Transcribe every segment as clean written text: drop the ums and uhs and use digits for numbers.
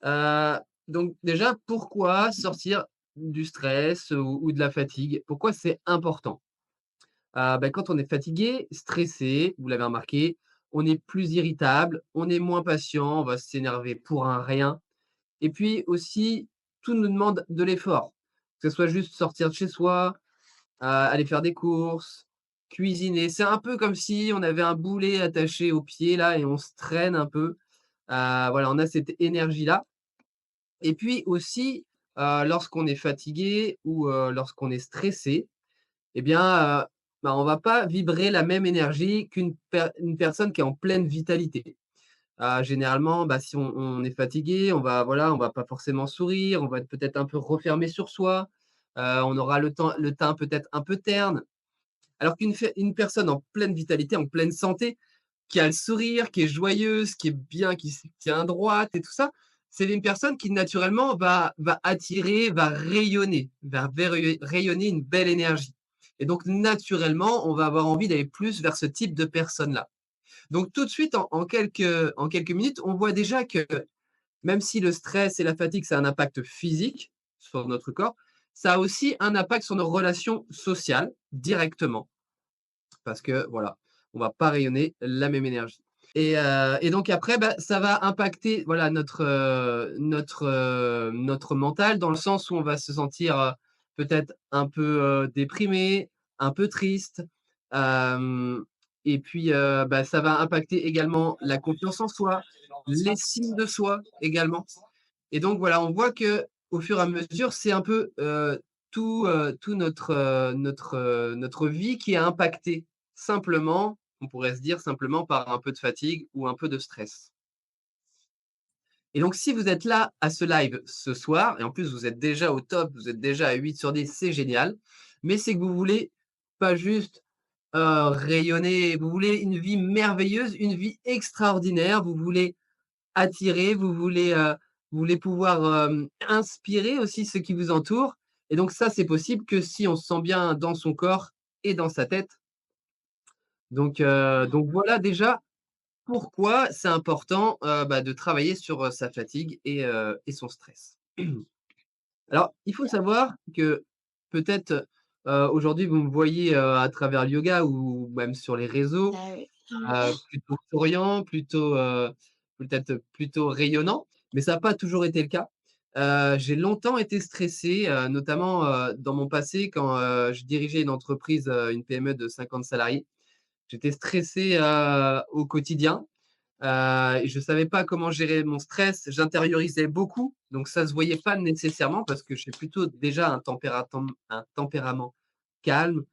Heu, donc déjà, pourquoi sortir du stress ou de la fatigue? Pourquoi c'est important? Quand on est fatigué, stressé, vous l'avez remarqué, on est plus irritable, on est moins patient, on va s'énerver pour un rien et puis aussi, tout nous demande de l'effort. Que ce soit juste sortir de chez soi, aller faire des courses, cuisiner. C'est un peu comme si on avait un boulet attaché au pied là et on se traîne un peu. Voilà, on a cette énergie-là et puis aussi, lorsqu'on est fatigué ou, lorsqu'on est stressé et bien, on va pas vibrer la même énergie une personne qui est en pleine vitalité. Généralement, si on est fatigué, on va pas forcément sourire, on va être peut-être un peu refermé sur soi, on aura le teint peut-être un peu terne. Alors une personne en pleine vitalité, en pleine santé, qui a le sourire, qui est joyeuse, qui est bien, qui se tient droite et tout ça, c'est une personne qui naturellement va attirer, va rayonner, rayonner une belle énergie et donc naturellement, on va avoir envie d'aller plus vers ce type de personne-là. Donc tout de suite, en quelques minutes, on voit déjà que même si le stress et la fatigue, ça a un impact physique sur notre corps, ça a aussi un impact sur nos relations sociales directement parce que voilà, on va pas rayonner la même énergie et donc après, ça va impacter voilà notre mental dans le sens où on va se sentir, peut-être un peu, déprimé, un peu triste, hem et puis, ça va impacter également la confiance en soi, l'estime de soi également et donc voilà, on voit que au fur et à mesure, c'est un peu, tout notre vie qui est impactée simplement, on pourrait se dire simplement par un peu de fatigue ou un peu de stress. Et donc si vous êtes là à ce live ce soir et en plus vous êtes déjà au top, vous êtes déjà à 8 sur 10, c'est génial. Mais c'est que vous voulez pas juste, rayonner, vous voulez une vie merveilleuse, une vie extraordinaire, vous voulez attirer, vous voulez pouvoir, inspirer aussi ceux qui vous entourent et donc ça, c'est possible que si on se sent bien dans son corps et dans sa tête. Donc voilà déjà pourquoi c'est important, de travailler sur, sa fatigue et son stress. Alors, il faut savoir que peut-être, aujourd'hui vous me voyez, à travers le yoga ou même sur les réseaux, Ah oui. plutôt souriant, plutôt, peut-être plutôt rayonnant, mais ça n'a pas toujours été le cas. J'ai longtemps été stressé, notamment, dans mon passé quand, je dirigeais une entreprise, une PME de 50 salariés. J'étais stressé, au quotidien, et je savais pas comment gérer mon stress. J'intériorisais beaucoup, donc ça se voyait pas nécessairement parce que j'ai plutôt déjà un tempérament calme,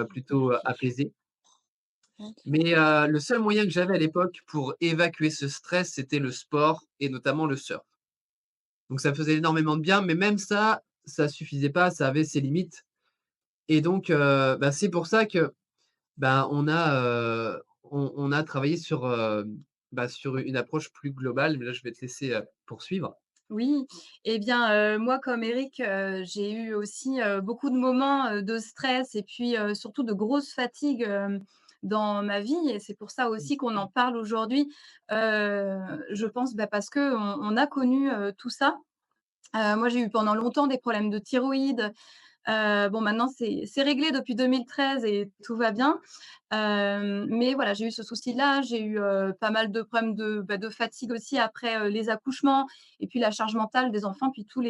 plutôt, apaisé. Mais, le seul moyen que j'avais à l'époque pour évacuer ce stress, c'était le sport et notamment le surf. Donc ça me faisait énormément de bien, mais même ça, ça suffisait pas, ça avait ses limites et donc, c'est pour ça que, on a travaillé sur, sur une approche plus globale, mais là je vais te laisser, poursuivre. Oui, eh bien, moi comme Eric, j'ai eu aussi, beaucoup de moments, de stress et puis, surtout de grosses fatigues, dans ma vie et c'est pour ça aussi qu'on en parle aujourd'hui. Je pense, parce qu'on on a connu, tout ça. Moi, j'ai eu pendant longtemps des problèmes de thyroïde. Bon maintenant c'est réglé depuis 2013 et tout va bien. Mais voilà, j'ai eu ce souci-là, j'ai eu, pas mal de problèmes de fatigue aussi après, les accouchements et puis la charge mentale des enfants, puis tous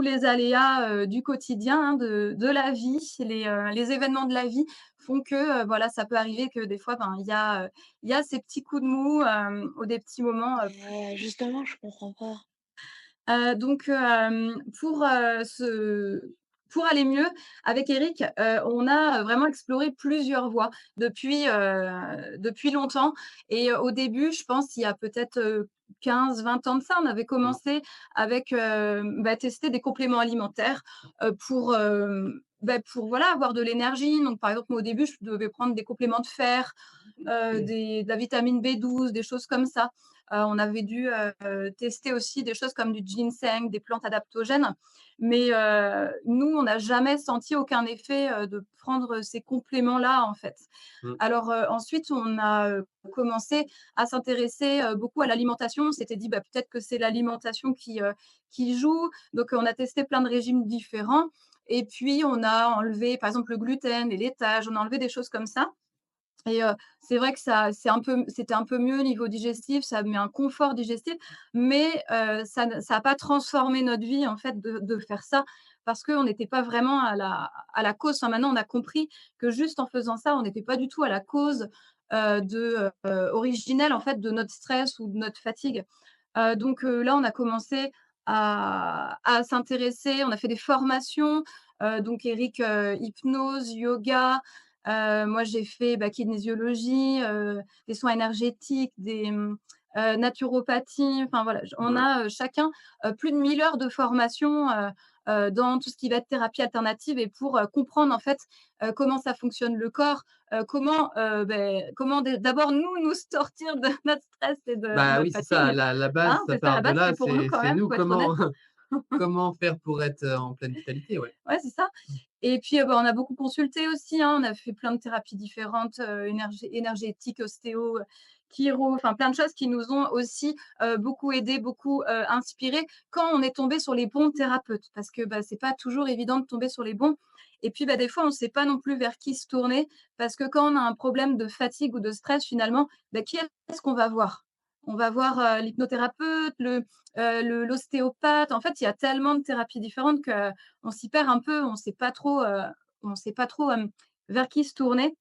les aléas, du quotidien, hein, de la vie. Les événements de la vie font que, voilà, ça peut arriver que des fois, il y a ces petits coups de mou, ou des petits moments, Justement, je comprends pas. Donc pour aller mieux avec Eric, on a vraiment exploré plusieurs voies depuis longtemps et au début, je pense il y a peut-être, 15-20 ans de ça, on avait Mmh. commencé avec, tester des compléments alimentaires, pour, pour voilà, avoir de l'énergie. Donc par exemple, moi, au début, je devais prendre des compléments de fer, des de la vitamine B12, des choses comme ça. On avait dû, tester aussi des choses comme du ginseng, des plantes adaptogènes. Mais, nous, on n'a jamais senti aucun effet, de prendre ces compléments-là, en fait. Mmh. Alors, ensuite, on a, commencé à s'intéresser, beaucoup à l'alimentation. On s'était dit: «Bah, peut-être que c'est l'alimentation qui joue». Donc, on a testé plein de régimes différents et puis on a enlevé, par exemple, le gluten, les laitages, on a enlevé des choses comme ça et c'est vrai que c'était un peu mieux au niveau digestif, ça met un confort digestif, mais ça a pas transformé notre vie, en fait, de faire ça parce qu'on n'était pas vraiment à la cause. Enfin, maintenant, on a compris que juste en faisant ça, on n'était pas du tout à la cause, originelle, en fait, de notre stress ou de notre fatigue. Donc là, on a commencé à s'intéresser, on a fait des formations, donc Eric, hypnose, yoga, moi j'ai fait, bah, kinésiologie, des soins énergétiques, naturopathie, enfin voilà, j on Ouais. a, chacun, plus de 1000 heures de formation, dans tout ce qui va être thérapie alternative et pour, comprendre en fait, comment ça fonctionne le corps, comment d'abord nous sortir de notre stress et de Bah, notre oui, c'est ça, fatigue. la base, Hein, ça c'est ça, la part de base, là, c'est pour nous quand c'est même, nous, faut être honnête. comment faire pour être, en pleine vitalité, ouais. Ouais, c'est ça et puis, bah, on a beaucoup consulté aussi, hein. On a fait plein de thérapies différentes, énergétiques, ostéo, chiro, enfin plein de choses qui nous ont aussi, beaucoup aidés, beaucoup, inspirés quand on est tombé sur les bons thérapeutes. Parce que, bah, c'est pas toujours évident de tomber sur les bons et puis, bah, des fois, on ne sait pas non plus vers qui se tourner parce que quand on a un problème de fatigue ou de stress finalement, bah, qui est-ce qu'on va voir? On va voir, l'hypnothérapeute, l'ostéopathe. En fait, il y a tellement de thérapies différentes que on s'y perd un peu, on sait pas trop, vers qui se tourner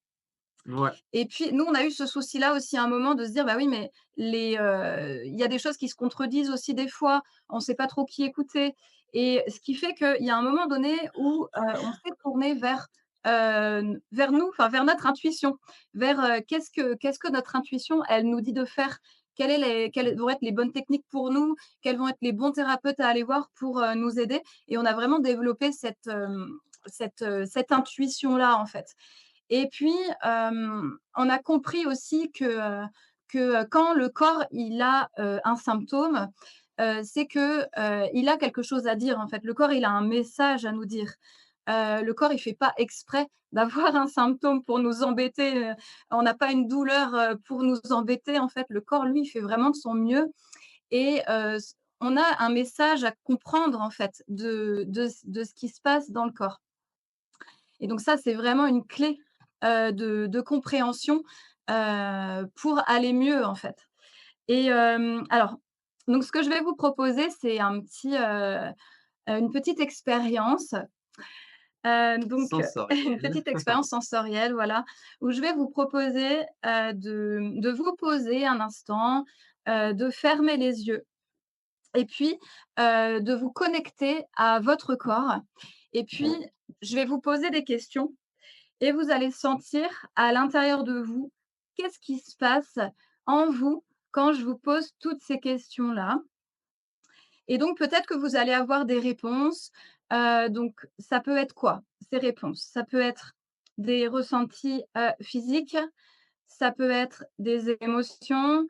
Ouais, et puis nous, on a eu ce souci-là aussi à un moment de se dire: «Bah oui, mais il y a des choses qui se contredisent aussi des fois, on sait pas trop qui écouter» et ce qui fait qu'il y a un moment donné où, on s'est tourné vers nous, enfin vers notre intuition, vers, qu'est-ce que notre intuition, elle nous dit de faire? Quelles vont être les bonnes techniques pour nous? Quels vont être les bons thérapeutes à aller voir pour, nous aider? Et on a vraiment développé cette intuition-là, en fait. Et puis, on a compris aussi que quand le corps, il a, un symptôme, c'est que, il a quelque chose à dire, en fait. Le corps, il a un message à nous dire. Le corps, il fait pas exprès d'avoir un symptôme pour nous embêter, on n'a pas une douleur, pour nous embêter, en fait. Le corps, lui, il fait vraiment de son mieux et on a un message à comprendre, en fait, de ce qui se passe dans le corps. Et donc ça, c'est vraiment une clé, de compréhension, pour aller mieux, en fait. Et alors, donc ce que je vais vous proposer, c'est une petite expérience, donc une sensoriel. petite expérience sensorielle, voilà, où je vais vous proposer, de vous poser un instant, de fermer les yeux et puis, de vous connecter à votre corps et puis je vais vous poser des questions et vous allez sentir à l'intérieur de vous, qu'est-ce qui se passe en vous quand je vous pose toutes ces questions-là? Et donc peut-être que vous allez avoir des réponses, donc ça peut être quoi, ces réponses? Ça peut être des ressentis, physiques, ça peut être des émotions,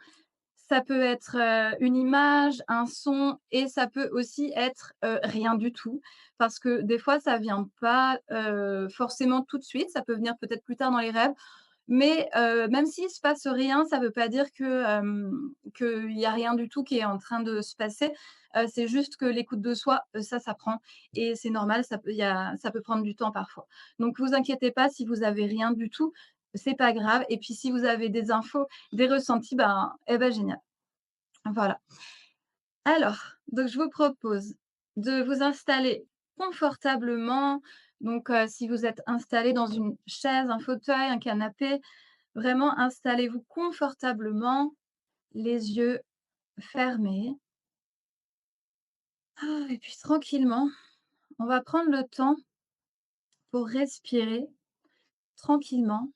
ça peut être, une image, un son et ça peut aussi être, rien du tout. Parce que des fois, ça vient pas, forcément tout de suite, ça peut venir peut-être plus tard dans les rêves. Mais, même s'il se passe rien, ça veut pas dire qu'il y a rien du tout qui est en train de se passer. C'est juste que l'écoute de soi, ça prend et c'est normal, ça peut prendre du temps parfois. Donc vous inquiétez pas si vous avez rien du tout, c'est pas grave et puis si vous avez des infos, des ressentis, ben, génial. Voilà. Alors, donc je vous propose de vous installer confortablement. Donc, si vous êtes installé dans une chaise, un fauteuil, un canapé, vraiment installez-vous confortablement, les yeux fermés. Et puis tranquillement, on va prendre le temps pour respirer tranquillement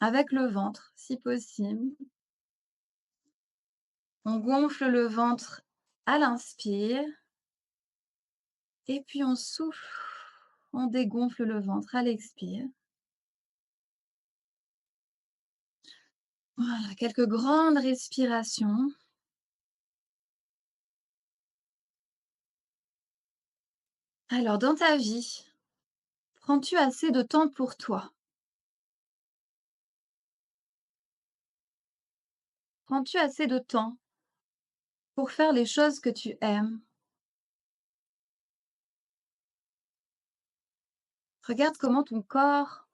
avec le ventre, si possible. On gonfle le ventre à l'inspire et puis on souffle. On dégonfle le ventre à l'expire. Voilà, quelques grandes respirations. Alors, dans ta vie, prends-tu assez de temps pour toi? Prends-tu assez de temps pour faire les choses que tu aimes? Regarde comment ton corps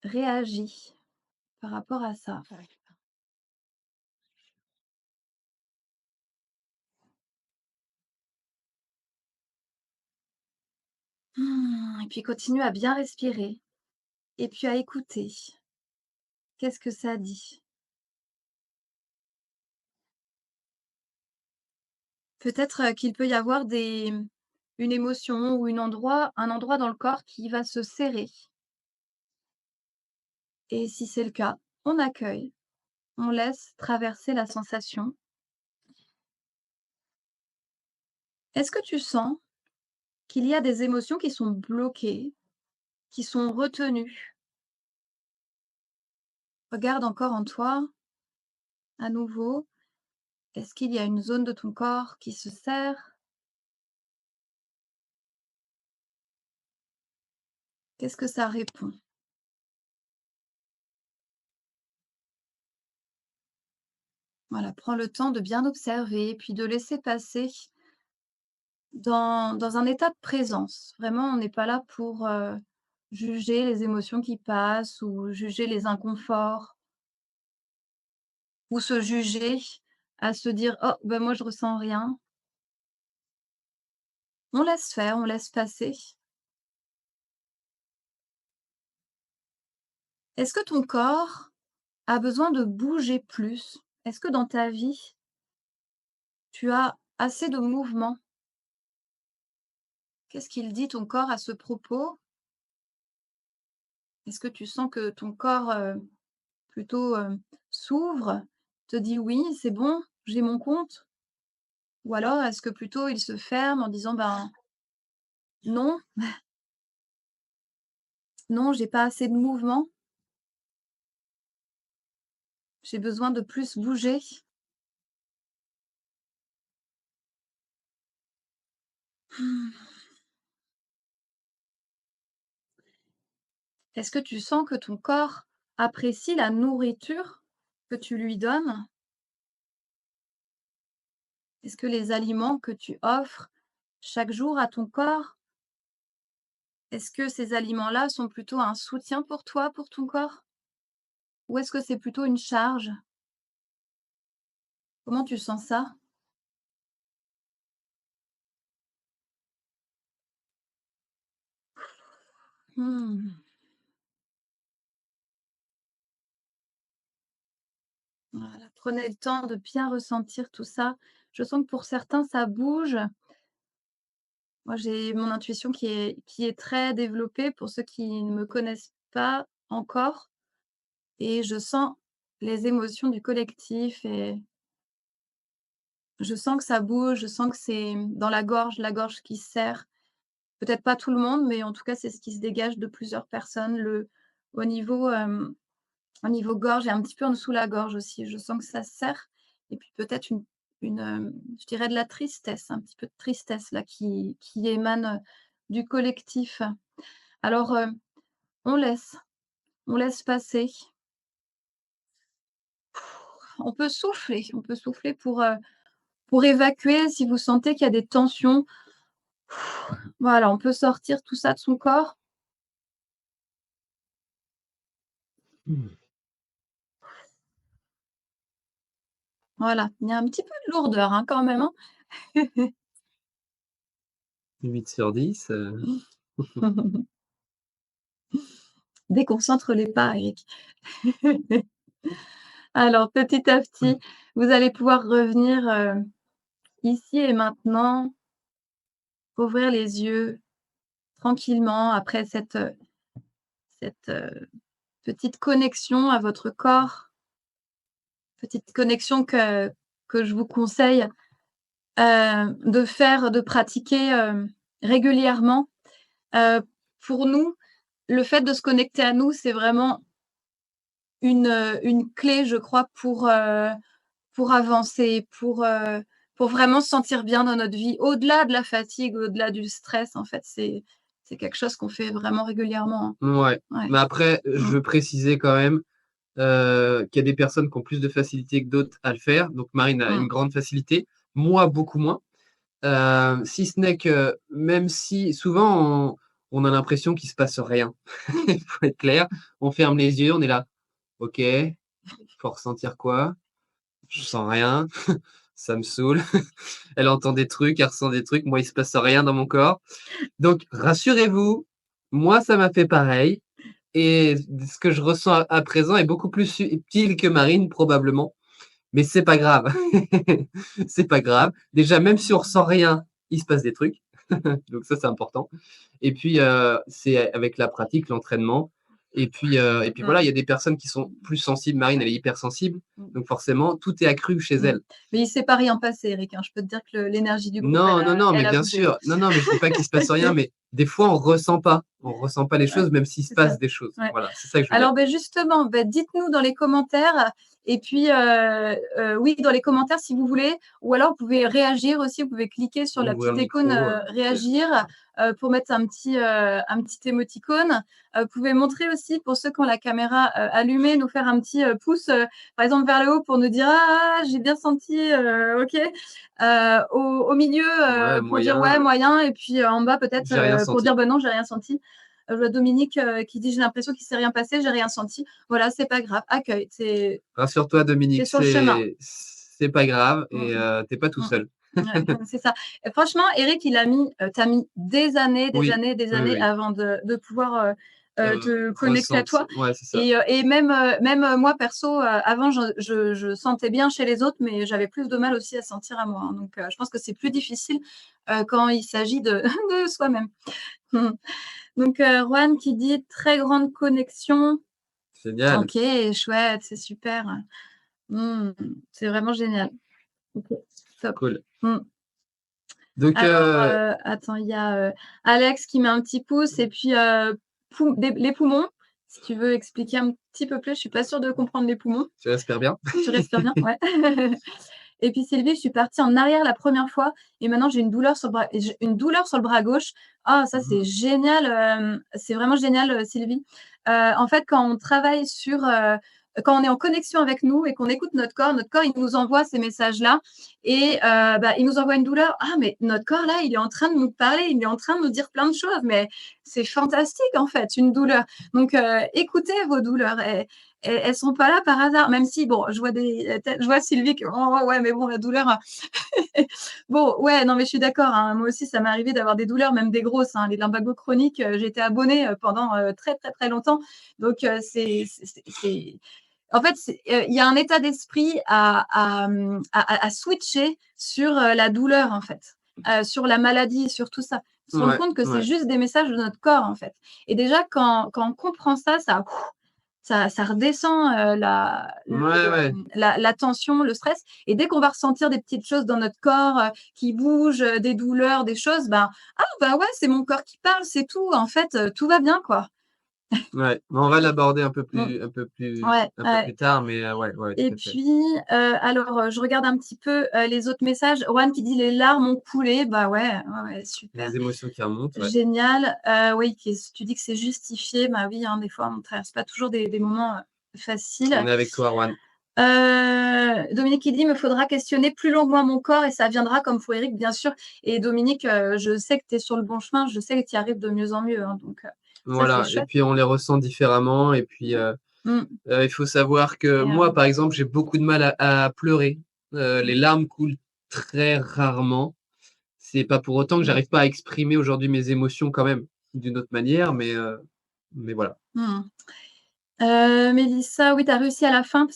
réagit par rapport à ça. J'arrive pas. Et puis continue à bien respirer et puis à écouter. Qu'est-ce que ça dit? Peut-être, qu'il peut y avoir une émotion ou un endroit dans le corps qui va se serrer et si c'est le cas, on accueille, on laisse traverser la sensation. Est-ce que tu sens qu'il y a des émotions qui sont bloquées, qui sont retenues? Regarde encore en toi, à nouveau. Est-ce qu'il y a une zone de ton corps qui se serre? Qu'est-ce que ça répond? Voilà, prends le temps de bien observer, puis de laisser passer dans un état de présence. Vraiment, on n'est pas là pour, juger les émotions qui passent ou juger les inconforts ou se juger à se dire: «Oh, ben, moi je ressens rien». On laisse faire, on laisse passer. Est-ce que ton corps a besoin de bouger plus? Est-ce que dans ta vie, tu as assez de mouvement? Qu'est-ce qu'il dit ton corps à ce propos? Est-ce que tu sens que ton corps, plutôt, s'ouvre, te dit: «Oui, c'est bon, j'ai mon compte»? Ou alors est-ce que plutôt il se ferme en disant: «Ben, non, non, j'ai pas assez de mouvement, j'ai besoin de plus bouger»? Est-ce que tu sens que ton corps apprécie la nourriture que tu lui donnes? Est-ce que les aliments que tu offres chaque jour à ton corps, est-ce que ces aliments-là sont plutôt un soutien pour toi, pour ton corps? Ou est-ce que c'est plutôt une charge? Comment tu sens ça? Mmh. Voilà, prenez le temps de bien ressentir tout ça. Je sens que pour certains, ça bouge. Moi, j'ai mon intuition qui est très développée pour ceux qui ne me connaissent pas encore et je sens les émotions du collectif et je sens que ça bouge, je sens que c'est dans la gorge qui se serre. Peut-être pas tout le monde, mais en tout cas, c'est ce qui se dégage de plusieurs personnes. Au niveau, au niveau gorge et un petit peu en dessous la gorge aussi, je sens que ça serre et puis peut-être je dirais de la tristesse, un petit peu de tristesse là qui émane, du collectif. Alors, on laisse, on laisse passer. On peut souffler pour évacuer si vous sentez qu'il y a des tensions. Voilà, on peut sortir tout ça de son corps. Mmh. Voilà, il y a un petit peu de lourdeur, hein, quand même, hein. 8 sur 10, Déconcentre les pas, Eric. Alors, petit à mmh. petit, vous allez pouvoir revenir, ici et maintenant, ouvrir les yeux tranquillement après cette petite connexion à votre corps, petite connexion que je vous conseille, de pratiquer, régulièrement, heu, pour nous, le fait de se connecter à nous, c'est vraiment une clé, je crois, pour avancer, pour vraiment se sentir bien dans notre vie. Au-delà de la fatigue, au-delà du stress, en fait, c'est quelque chose qu'on fait vraiment régulièrement, Ouais, hein. Ouais. mais après, je Mmh. veux préciser quand même, qu'il y a des personnes qui ont plus de facilité que d'autres à le faire. Donc Marine a une Mmh. grande facilité, moi beaucoup moins. Si ce n'est que même si souvent on a l'impression qu'il se passe rien. Il faut être clair. On ferme les yeux, on est là: «OK, faut ressentir quoi? Je sens rien, ça me saoule». Elle entend des trucs, elle ressent des trucs, moi il se passe rien dans mon corps. Donc rassurez-vous, moi ça m'a fait pareil et ce que je ressens à présent est beaucoup plus subtil que Marine probablement, mais c'est pas grave. C'est pas grave. Déjà même si on ressent rien, il se passe des trucs, donc ça c'est important et puis, c'est avec la pratique, l'entraînement et puis voilà, il y Mmh. a des personnes qui sont plus sensibles. Marine, elle est hypersensible, Mmh. donc forcément tout est accru chez Mmh. elle. Mais il s'est pas rien passé, Eric, hein. Je peux te dire que l'énergie du groupe, Non, non, non, mais elle a bien bougé, hein. sûr. Non, non, mais je dis pas qu'il se passe rien, mais des fois on ressent pas. On ressent pas les Ouais, choses même s'il se c'est ça. passe des choses. Ouais. Voilà, c'est ça que je veux dire. Alors, beh, justement, dites-nous dans les commentaires et puis, oui, dans les commentaires si vous voulez ou alors vous pouvez réagir aussi, vous pouvez cliquer sur la Ouvrir petite le icône, micro, yes. réagir, pour mettre un petit émoticône. Vous pouvez montrer aussi pour ceux qui ont la caméra, allumée, nous faire un petit, pouce, par exemple vers le haut pour nous dire: «Ah, j'ai bien senti, OK». Au milieu, Ouais, pour dire: «Ouais, moyen, moyen» et puis, en bas peut-être, j'ai rien pour dire: senti. «Bah, non, j'ai rien senti». Je vois Dominique, qui dit: «J'ai l'impression qu'il s'est rien passé, j'ai rien senti». Voilà, c'est pas grave, accueil, Rassure-toi c'est Dominique, sur le chemin. c'est pas grave et Mmh tu pas tout mh. seul. Ouais, c'est ça et franchement, Eric, il a mis, tu mis des années, des Oui, années, des oui, années oui. avant de pouvoir, te connecter à toi Ouais, c'est ça. et même, moi perso, avant je sentais bien chez les autres, mais j'avais plus de mal aussi à sentir à moi, hein, donc je pense que c'est plus difficile, quand il s'agit de de soi-même. Mmh. Donc Rohan qui dit: «Très grande connexion». Génial, OK, chouette, c'est super. Mmh, c'est vraiment génial. OK, top. cool. Mmh. Donc Alors, attends, il y a, Alex qui met un petit pouce et puis, les poumons, si tu veux expliquer un petit peu plus, je suis pas sûre de comprendre les poumons. tu respires bien? Tu respires bien? Ouais. Et puis Sylvie: «Je suis partie en arrière la première fois et maintenant j'ai une douleur sur le bras et j'ai une douleur sur le bras gauche». Ah ça Mmh. c'est génial, c'est vraiment génial, Sylvie. En fait, quand on travaille sur, quand on est en connexion avec nous et qu'on écoute notre corps il nous envoie ces messages-là et il nous envoie une douleur. Ah mais notre corps là, il est en train de nous parler, il est en train de nous dire plein de choses, mais c'est fantastique en fait, une douleur. Donc écoutez vos douleurs et elles sont pas là par hasard, même si bon, je vois des têtes, je vois Sylvie que: «Oh ouais, mais bon la douleur, bon, ouais, non mais je suis d'accord, hein, moi aussi ça m'est arrivé d'avoir des douleurs, même des grosses, hein, les lumbagos chroniques, j'ai été abonnée, pendant, très, très, très longtemps. Donc c'est en fait, il y a un état d'esprit à switcher sur, la douleur en fait, sur la maladie, sur tout ça. Se rendre Ouais, compte que c'est ouais. juste des messages de notre corps en fait et déjà quand on comprend ça, ça redescend, Ouais, ouais. la tension, le stress et dès qu'on va ressentir des petites choses dans notre corps, qui bougent, des douleurs, des choses, ben: «Ah bah, ouais, c'est mon corps qui parle, c'est tout. En fait, tout va bien, quoi». Ouais, mais on va l'aborder Mmh. Ouais, un peu ouais plus tard, mais ouais, ouais, et tout à fait. puis, alors, je regarde un petit peu, les autres messages. Juan qui dit: «Les larmes ont coulé». Bah, ouais, ouais, ouais, super. Les émotions qui remontent, ouais. Génial. Oui, tu dis que c'est justifié. Bah, oui, hein, des fois, on ne traverse pas toujours des moments, On faciles. est avec toi, Juan. Dominique qui dit: «Me faudra questionner plus longuement mon corps et ça viendra comme pour Eric, bien sûr» et Dominique, je sais que tu es sur le bon chemin, je sais que tu y arrives de mieux en mieux, hein, donc ça, c'est Voilà et chouette. puis on les ressent différemment et puis, Mmh il faut savoir que et moi, par exemple, j'ai beaucoup de mal à pleurer. Les mmh, larmes coulent très rarement. C'est pas pour autant que mmh, j'arrive pas à exprimer aujourd'hui mes émotions quand même, d'une autre manière, mais voilà. mmh. Mélissa, oui, tu as réussi à la fin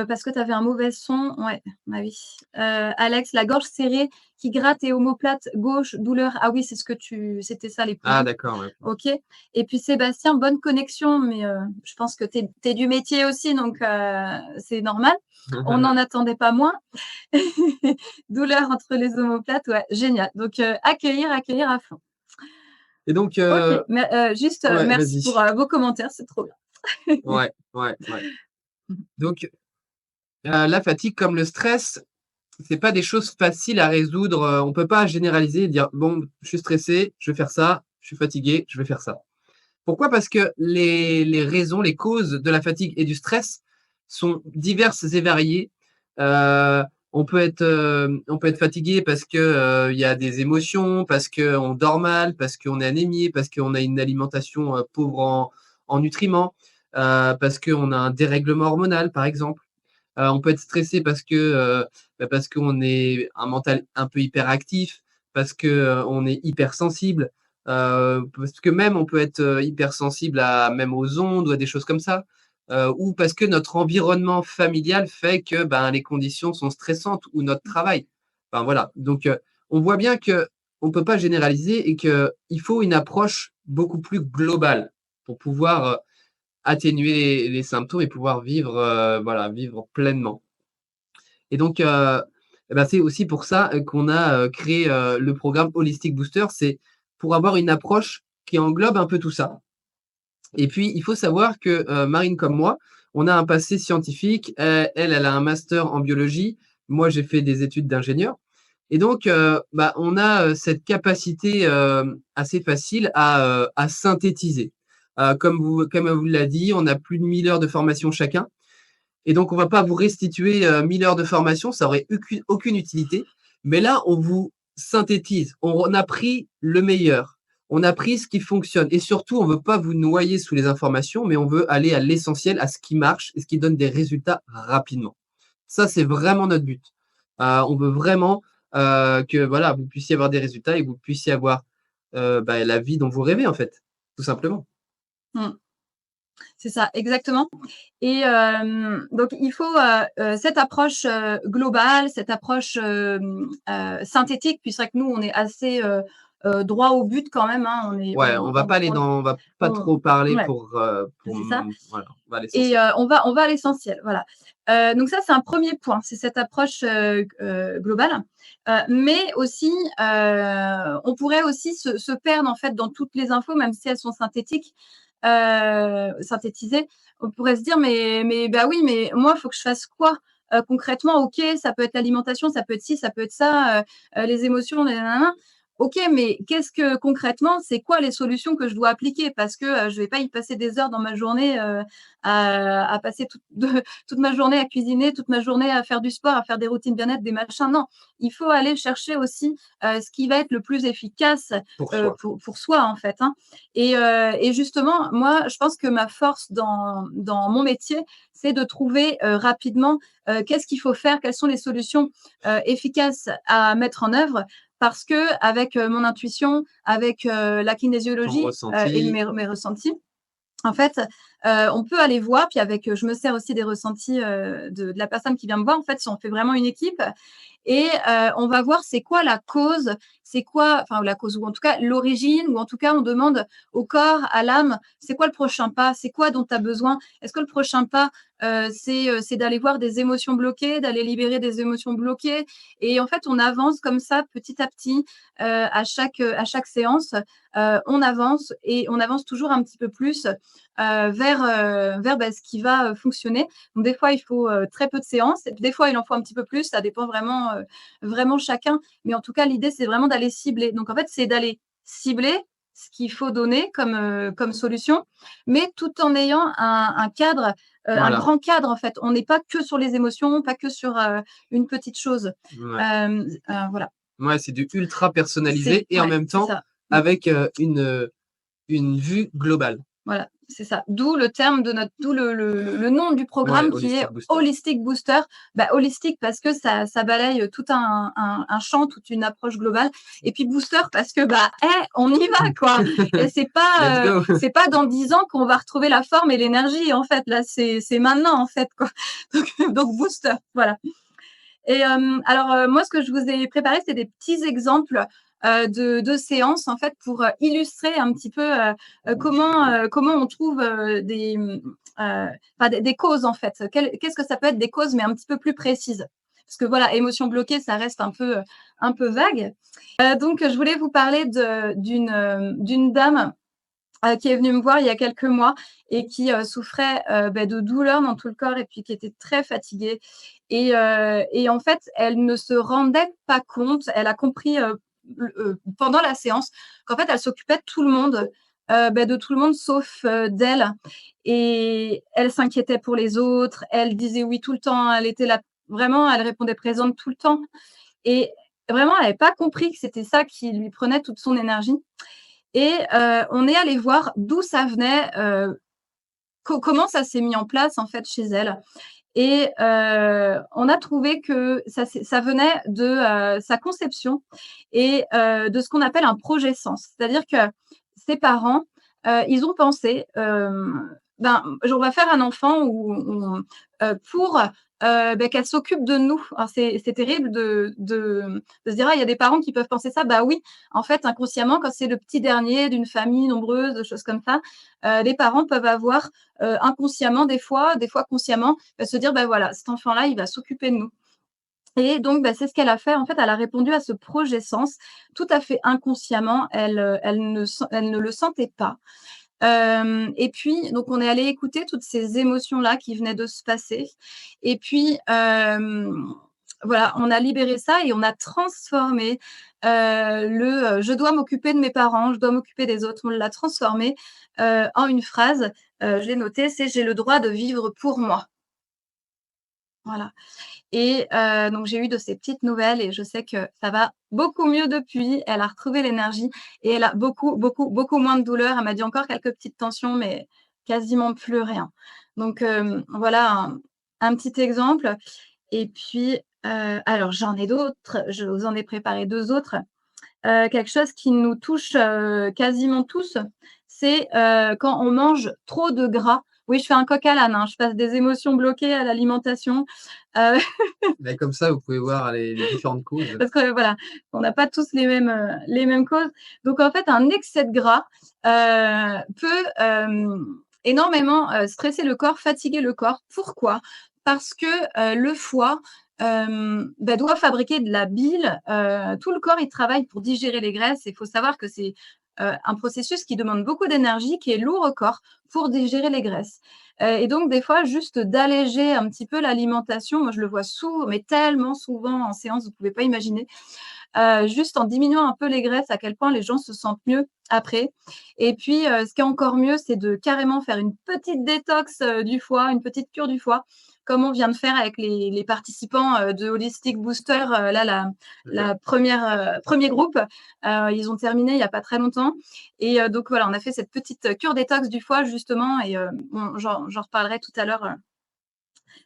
parce que tu avais un mauvais son. Ouais, bah, oui. Alex, la gorge serrée qui gratte et omoplate gauche, douleur. Ah oui, c'était ça les Ah poumons. d'accord, ouais, OK. OK et puis Sébastien, bonne connexion, mais je pense que tu es du métier aussi, donc c'est normal. On n'en attendait pas moins. Douleur entre les omoplates, ouais, génial. Donc accueillir, accueillir à fond. Et donc, OK, mais juste, ouais, merci pour, vas-y. vos commentaires, c'est trop bien. Ouais, ouais, ouais. Donc, la fatigue comme le stress, c'est pas des choses faciles à résoudre, on peut pas généraliser et dire: «Bon, je suis stressé, je vais faire ça, je suis fatigué, je vais faire ça». Pourquoi? Parce que les raisons, les causes de la fatigue et du stress sont diverses et variées. Heu, on peut être fatigué parce que, il y a des émotions, parce qu'on dort mal, parce qu'on est anémié, parce qu'on a une alimentation, pauvre en nutriments, parce qu'on a un dérèglement hormonal, par exemple. On peut être stressé parce qu'on est un mental un peu hyperactif, parce que, on est hypersensible, parce que même on peut être, hypersensible à même aux ondes ou à des choses comme ça, ou parce que notre environnement familial fait que, ben, les conditions sont stressantes ou notre travail. Enfin voilà, donc on voit bien qu'on ne peut pas généraliser et qu'il faut une approche beaucoup plus globale pour pouvoir, atténuer les symptômes et pouvoir vivre, voilà, vivre pleinement. Et donc, et bah, c'est aussi pour ça, qu'on a, créé, le programme Holistic Booster. C'est pour avoir une approche qui englobe un peu tout ça. Et puis, il faut savoir que, Marine comme moi, on a un passé scientifique. Elle a un master en biologie. Moi, j'ai fait des études d'ingénieur. Et donc, bah, on a, cette capacité, assez facile à synthétiser. Comme vous l'a dit, on a plus de 1000 heures de formation chacun. Et donc, on va pas vous restituer 1000 heures de formation, ça aurait aucune utilité. Mais là, on vous synthétise. On a pris le meilleur. On a pris ce qui fonctionne. Et surtout, on veut pas vous noyer sous les informations, mais on veut aller à l'essentiel, à ce qui marche et ce qui donne des résultats rapidement. Ça, c'est vraiment notre but. On veut vraiment que voilà, vous puissiez avoir des résultats et que vous puissiez avoir bah, la vie dont vous rêvez, en fait, tout simplement. Mmh. C'est ça, exactement. Et donc il faut, cette approche, globale, cette approche, synthétique, puis c'est vrai que nous, on est assez, droit au but quand même, hein. Ouais, on va pas On trop parler ouais, pour, c'est ça. voilà, on va à Et l'essentiel. on va à l'essentiel, voilà. Donc ça, c'est un premier point, c'est cette approche, globale. Mais aussi, on pourrait aussi se perdre, en fait, dans toutes les infos, même si elles sont synthétiques, synthétisées. On pourrait se dire: «Mais bah, oui, mais moi, il faut que je fasse quoi, concrètement?» OK, ça peut être l'alimentation, ça peut être ci, ça peut être ça, les émotions, na. OK, mais qu'est-ce que concrètement, c'est quoi les solutions que je dois appliquer? Parce que, je vais pas y passer des heures dans ma journée, à passer toute ma journée à cuisiner, toute ma journée à faire du sport, à faire des routines bien-être, des machins. Non, il faut aller chercher aussi, ce qui va être le plus efficace, Pour soi. pour soi, en fait, hein. Et justement, moi, je pense que ma force dans mon métier, c'est de trouver, rapidement, qu'est-ce qu'il faut faire? Quelles sont les solutions, efficaces à mettre en œuvre? Parce qu'avec, mon intuition, avec, la Ton kinésiologie, et ressenti. mes ressentis, en fait, on peut aller voir, puis avec, je me sers aussi des ressentis, de la personne qui vient me voir. En fait, si on fait vraiment une équipe et on va voir c'est quoi la cause, c'est quoi enfin la cause ou en tout cas l'origine ou en tout cas on demande au corps, à l'âme, c'est quoi le prochain pas? C'est quoi dont tu as besoin? Est-ce que le prochain pas, c'est d'aller voir des émotions bloquées, d'aller libérer des émotions bloquées? Et en fait, on avance comme ça petit à petit, à chaque séance, on avance et on avance toujours un petit peu plus, vers, bah, ce qui va, fonctionner. Donc des fois, il faut, très peu de séances et puis des fois, il en faut un petit peu plus, ça dépend vraiment, vraiment chacun. Mais en tout cas, l'idée, c'est vraiment d'aller cibler. Donc en fait, c'est d'aller cibler ce qu'il faut donner comme solution, mais tout en ayant un cadre, un Voilà, grand cadre, en fait. On n'est pas que sur les émotions, pas que sur, une petite chose. ouais. Voilà. Ouais, c'est du ultra personnalisé et en même C'est temps ça. Mmh. avec, une vue globale. Voilà, c'est ça. D'où le terme de notre d'où le nom du Ouais, programme qui est Holistic Booster. Holistic Booster. Bah, holistique parce que ça balaye, tout un champ, toute une approche globale et puis booster parce que, bah, on y va quoi et Let's go. c'est pas dans 10 ans qu'on va retrouver la forme et l'énergie en fait. Là, c'est maintenant en fait quoi. Donc booster, voilà. Et alors, moi, ce que je vous ai préparé, c'est des petits exemples, de séances, en fait, pour, illustrer un petit peu, comment on trouve, enfin des causes, en fait. Qu'est-ce que ça peut être des causes, mais un petit peu plus précises? Parce que voilà, émotion bloquée, ça reste un peu vague Donc je voulais vous parler d'une dame, qui est venue me voir il y a quelques mois et qui, souffrait, de douleurs dans tout le corps et puis qui était très fatiguée et en fait, elle ne se rendait pas compte. Elle a compris, pendant la séance qu'en fait, elle s'occupait de tout le monde, de tout le monde sauf, d'elle et elle s'inquiétait pour les autres. Elle disait oui tout le temps. Elle était là vraiment, elle répondait présente tout le temps et vraiment, elle avait pas compris que c'était ça qui lui prenait toute son énergie et on est allé voir d'où ça venait, comment ça s'est mis en place, en fait, chez elle et on a trouvé que ça venait de, sa conception et de ce qu'on appelle un projet sens. C'est-à-dire que ses parents, ils ont pensé, on va faire un enfant pour, qu'elle s'occupe de nous. Alors c'est terrible de se dire: «Ah, il y a des parents qui peuvent penser ça». Bah oui, en fait, inconsciemment, quand c'est le petit dernier d'une famille nombreuse, de choses comme ça, les parents peuvent avoir, inconsciemment des fois consciemment, se dire: «Bah voilà, cet enfant-là, il va s'occuper de nous». Et donc, c'est ce qu'elle a fait. En fait, elle a répondu à ce projet sens tout à fait inconsciemment. Elle ne le sentait pas. Et puis, donc on est allé écouter toutes ces émotions-là qui venaient de se passer et puis, voilà, on a libéré ça et on a transformé, «Je dois m'occuper de mes parents, je dois m'occuper des autres». On l'a transformé, en une phrase, je l'ai notée, c'est: «J'ai le droit de vivre pour moi». Voilà. Et donc j'ai eu de ses petites nouvelles et je sais que ça va beaucoup mieux depuis. Elle a retrouvé l'énergie et elle a beaucoup, beaucoup, beaucoup moins de douleur. Elle m'a dit encore quelques petites tensions, mais quasiment plus rien. Donc voilà un petit exemple et puis, alors j'en ai d'autres, je vous en ai préparé 2 autres. Quelque chose qui nous touche, quasiment tous, c'est, quand on mange trop de gras. Oui, je fais un coq à l'âne, hein, je passe des émotions bloquées à l'alimentation, heu, Mais comme ça, vous pouvez voir les différentes causes. parce que voilà, on n'a pas tous les mêmes causes. Donc en fait, un excès de gras, peut, énormément, stresser le corps, fatiguer le corps. Pourquoi? Parce que, le foie, doit fabriquer de la bile, tout le corps, il travaille pour digérer les graisses. Il faut savoir que c'est, un processus qui demande beaucoup d'énergie, qui est lourd au corps pour digérer les graisses. Et donc des fois, juste d'alléger un petit peu l'alimentation, moi je le vois mais tellement souvent en séance, vous ne pouvez pas imaginer. Juste en diminuant un peu les graisses, à quel point les gens se sentent mieux après. Et puis, ce qui est encore mieux, c'est de carrément faire une petite détox, du foie, une petite cure du foie, comme on vient de faire avec les participants, de Holistic Booster, là, la D'accord. 1re, 1er groupe. Ils ont terminé il y a pas très longtemps et donc voilà, on a fait cette petite cure détox du foie justement et bon, j'en reparlerai tout à l'heure,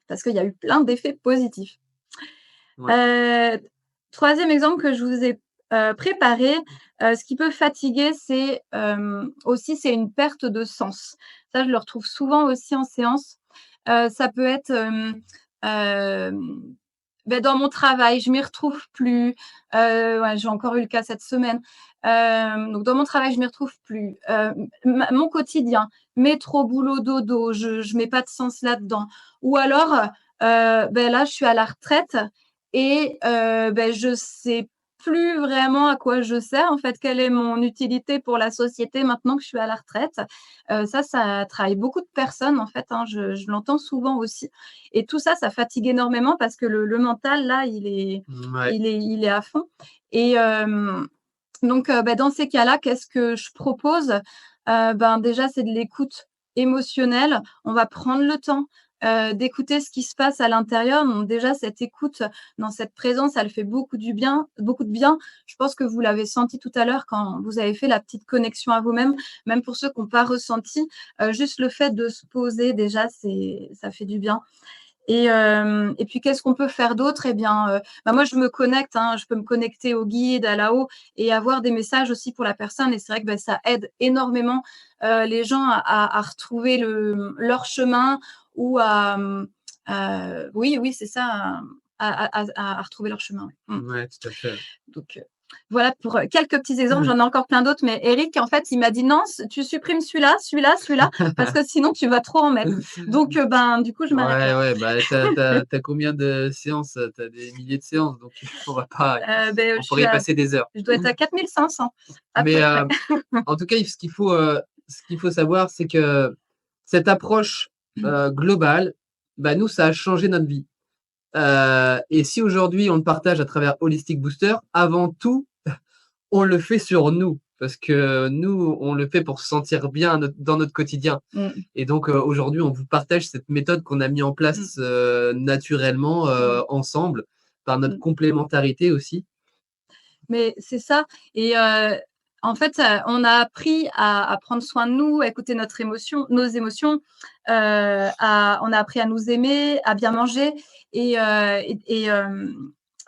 parce qu'il y a eu plein d'effets positifs. Ouais. Heu, 3e exemple que je vous ai, préparé, ce qui peut fatiguer, c'est, aussi, c'est une perte de sens. Ça, je le retrouve souvent aussi en séance. Ça peut être, dans mon travail, je m'y retrouve plus. Ouais, j'ai encore eu le cas cette semaine. Donc dans mon travail, je m'y retrouve plus. Mon quotidien, métro, boulot, dodo, je mets pas de sens là-dedans. Ou alors, là, je suis à la retraite et je sais plus vraiment à quoi je sers, en fait. Quelle est mon utilité pour la société maintenant que je suis à la retraite? Ça travaille beaucoup de personnes, en fait, hein, je l'entends souvent aussi et tout ça, ça fatigue énormément parce que le mental, là, Ouais. il est à fond et donc dans ces cas-là, qu'est-ce que je propose? Déjà, c'est de l'écoute émotionnelle. On va prendre le temps, d'écouter ce qui se passe à l'intérieur. Donc déjà, cette écoute, dans cette présence, elle fait beaucoup de bien. Je pense que vous l'avez senti tout à l'heure quand vous avez fait la petite connexion à vous-même. Même pour ceux qui ont pas ressenti, juste le fait de se poser déjà, ça fait du bien. Et puis qu'est-ce qu'on peut faire d'autre? Eh bien, moi je me connecte, hein, je peux me connecter au guide, à là-haut et avoir des messages aussi pour la personne et c'est vrai que, ça aide énormément, les gens à retrouver leur chemin ou oui, oui, c'est ça, à retrouver leur chemin, ouais. Mmh. Ouais, tout à fait, ouais. Donc Voilà pour, quelques petits exemples, j'en ai encore plein d'autres, mais Eric, en fait, il m'a dit: «Non, tu supprimes celui-là, celui-là, celui-là, parce que sinon tu vas trop en mettre». Donc ben, du coup, je m'arrête Ouais, là. ouais, bah, tu as combien de séances? Tu as des milliers de séances, donc on va pas Beh, on pourrait y passer des heures. je dois être à 4 500 à Mais, peu près. en tout cas, ce qu'il faut savoir, c'est que cette approche, globale, bah, nous, ça a changé notre vie. Et si aujourd'hui on le partage à travers Holistic Booster, avant tout, on le fait sur nous. Parce que nous, on le fait pour se sentir bien dans notre quotidien. Mmh. Et donc, aujourd'hui, on vous partage cette méthode qu'on a mis en Mmh. place, naturellement, Mmh. ensemble, par notre Mmh. complémentarité aussi. Mais c'est ça et en fait, on a appris à prendre soin de nous, à écouter nos émotions, on a appris à nous aimer, à bien manger et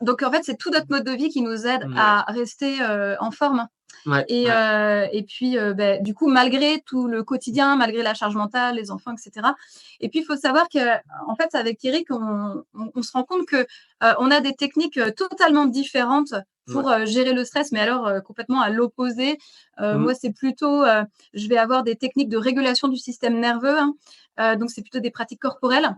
donc en fait, c'est tout notre mode de vie qui nous aide Ouais, à rester, en forme. ouais, Et ouais. puis, du coup, malgré tout le quotidien, malgré la charge mentale, les enfants et cetera et puis il faut savoir qu'en fait, avec Eric, on se rend compte que, on a des techniques, totalement différentes Ouais. pour, gérer le stress, mais alors, complètement à l'opposé. Mmh. Moi, c'est plutôt, je vais avoir des techniques de régulation du système nerveux, hein, donc c'est plutôt des pratiques corporelles.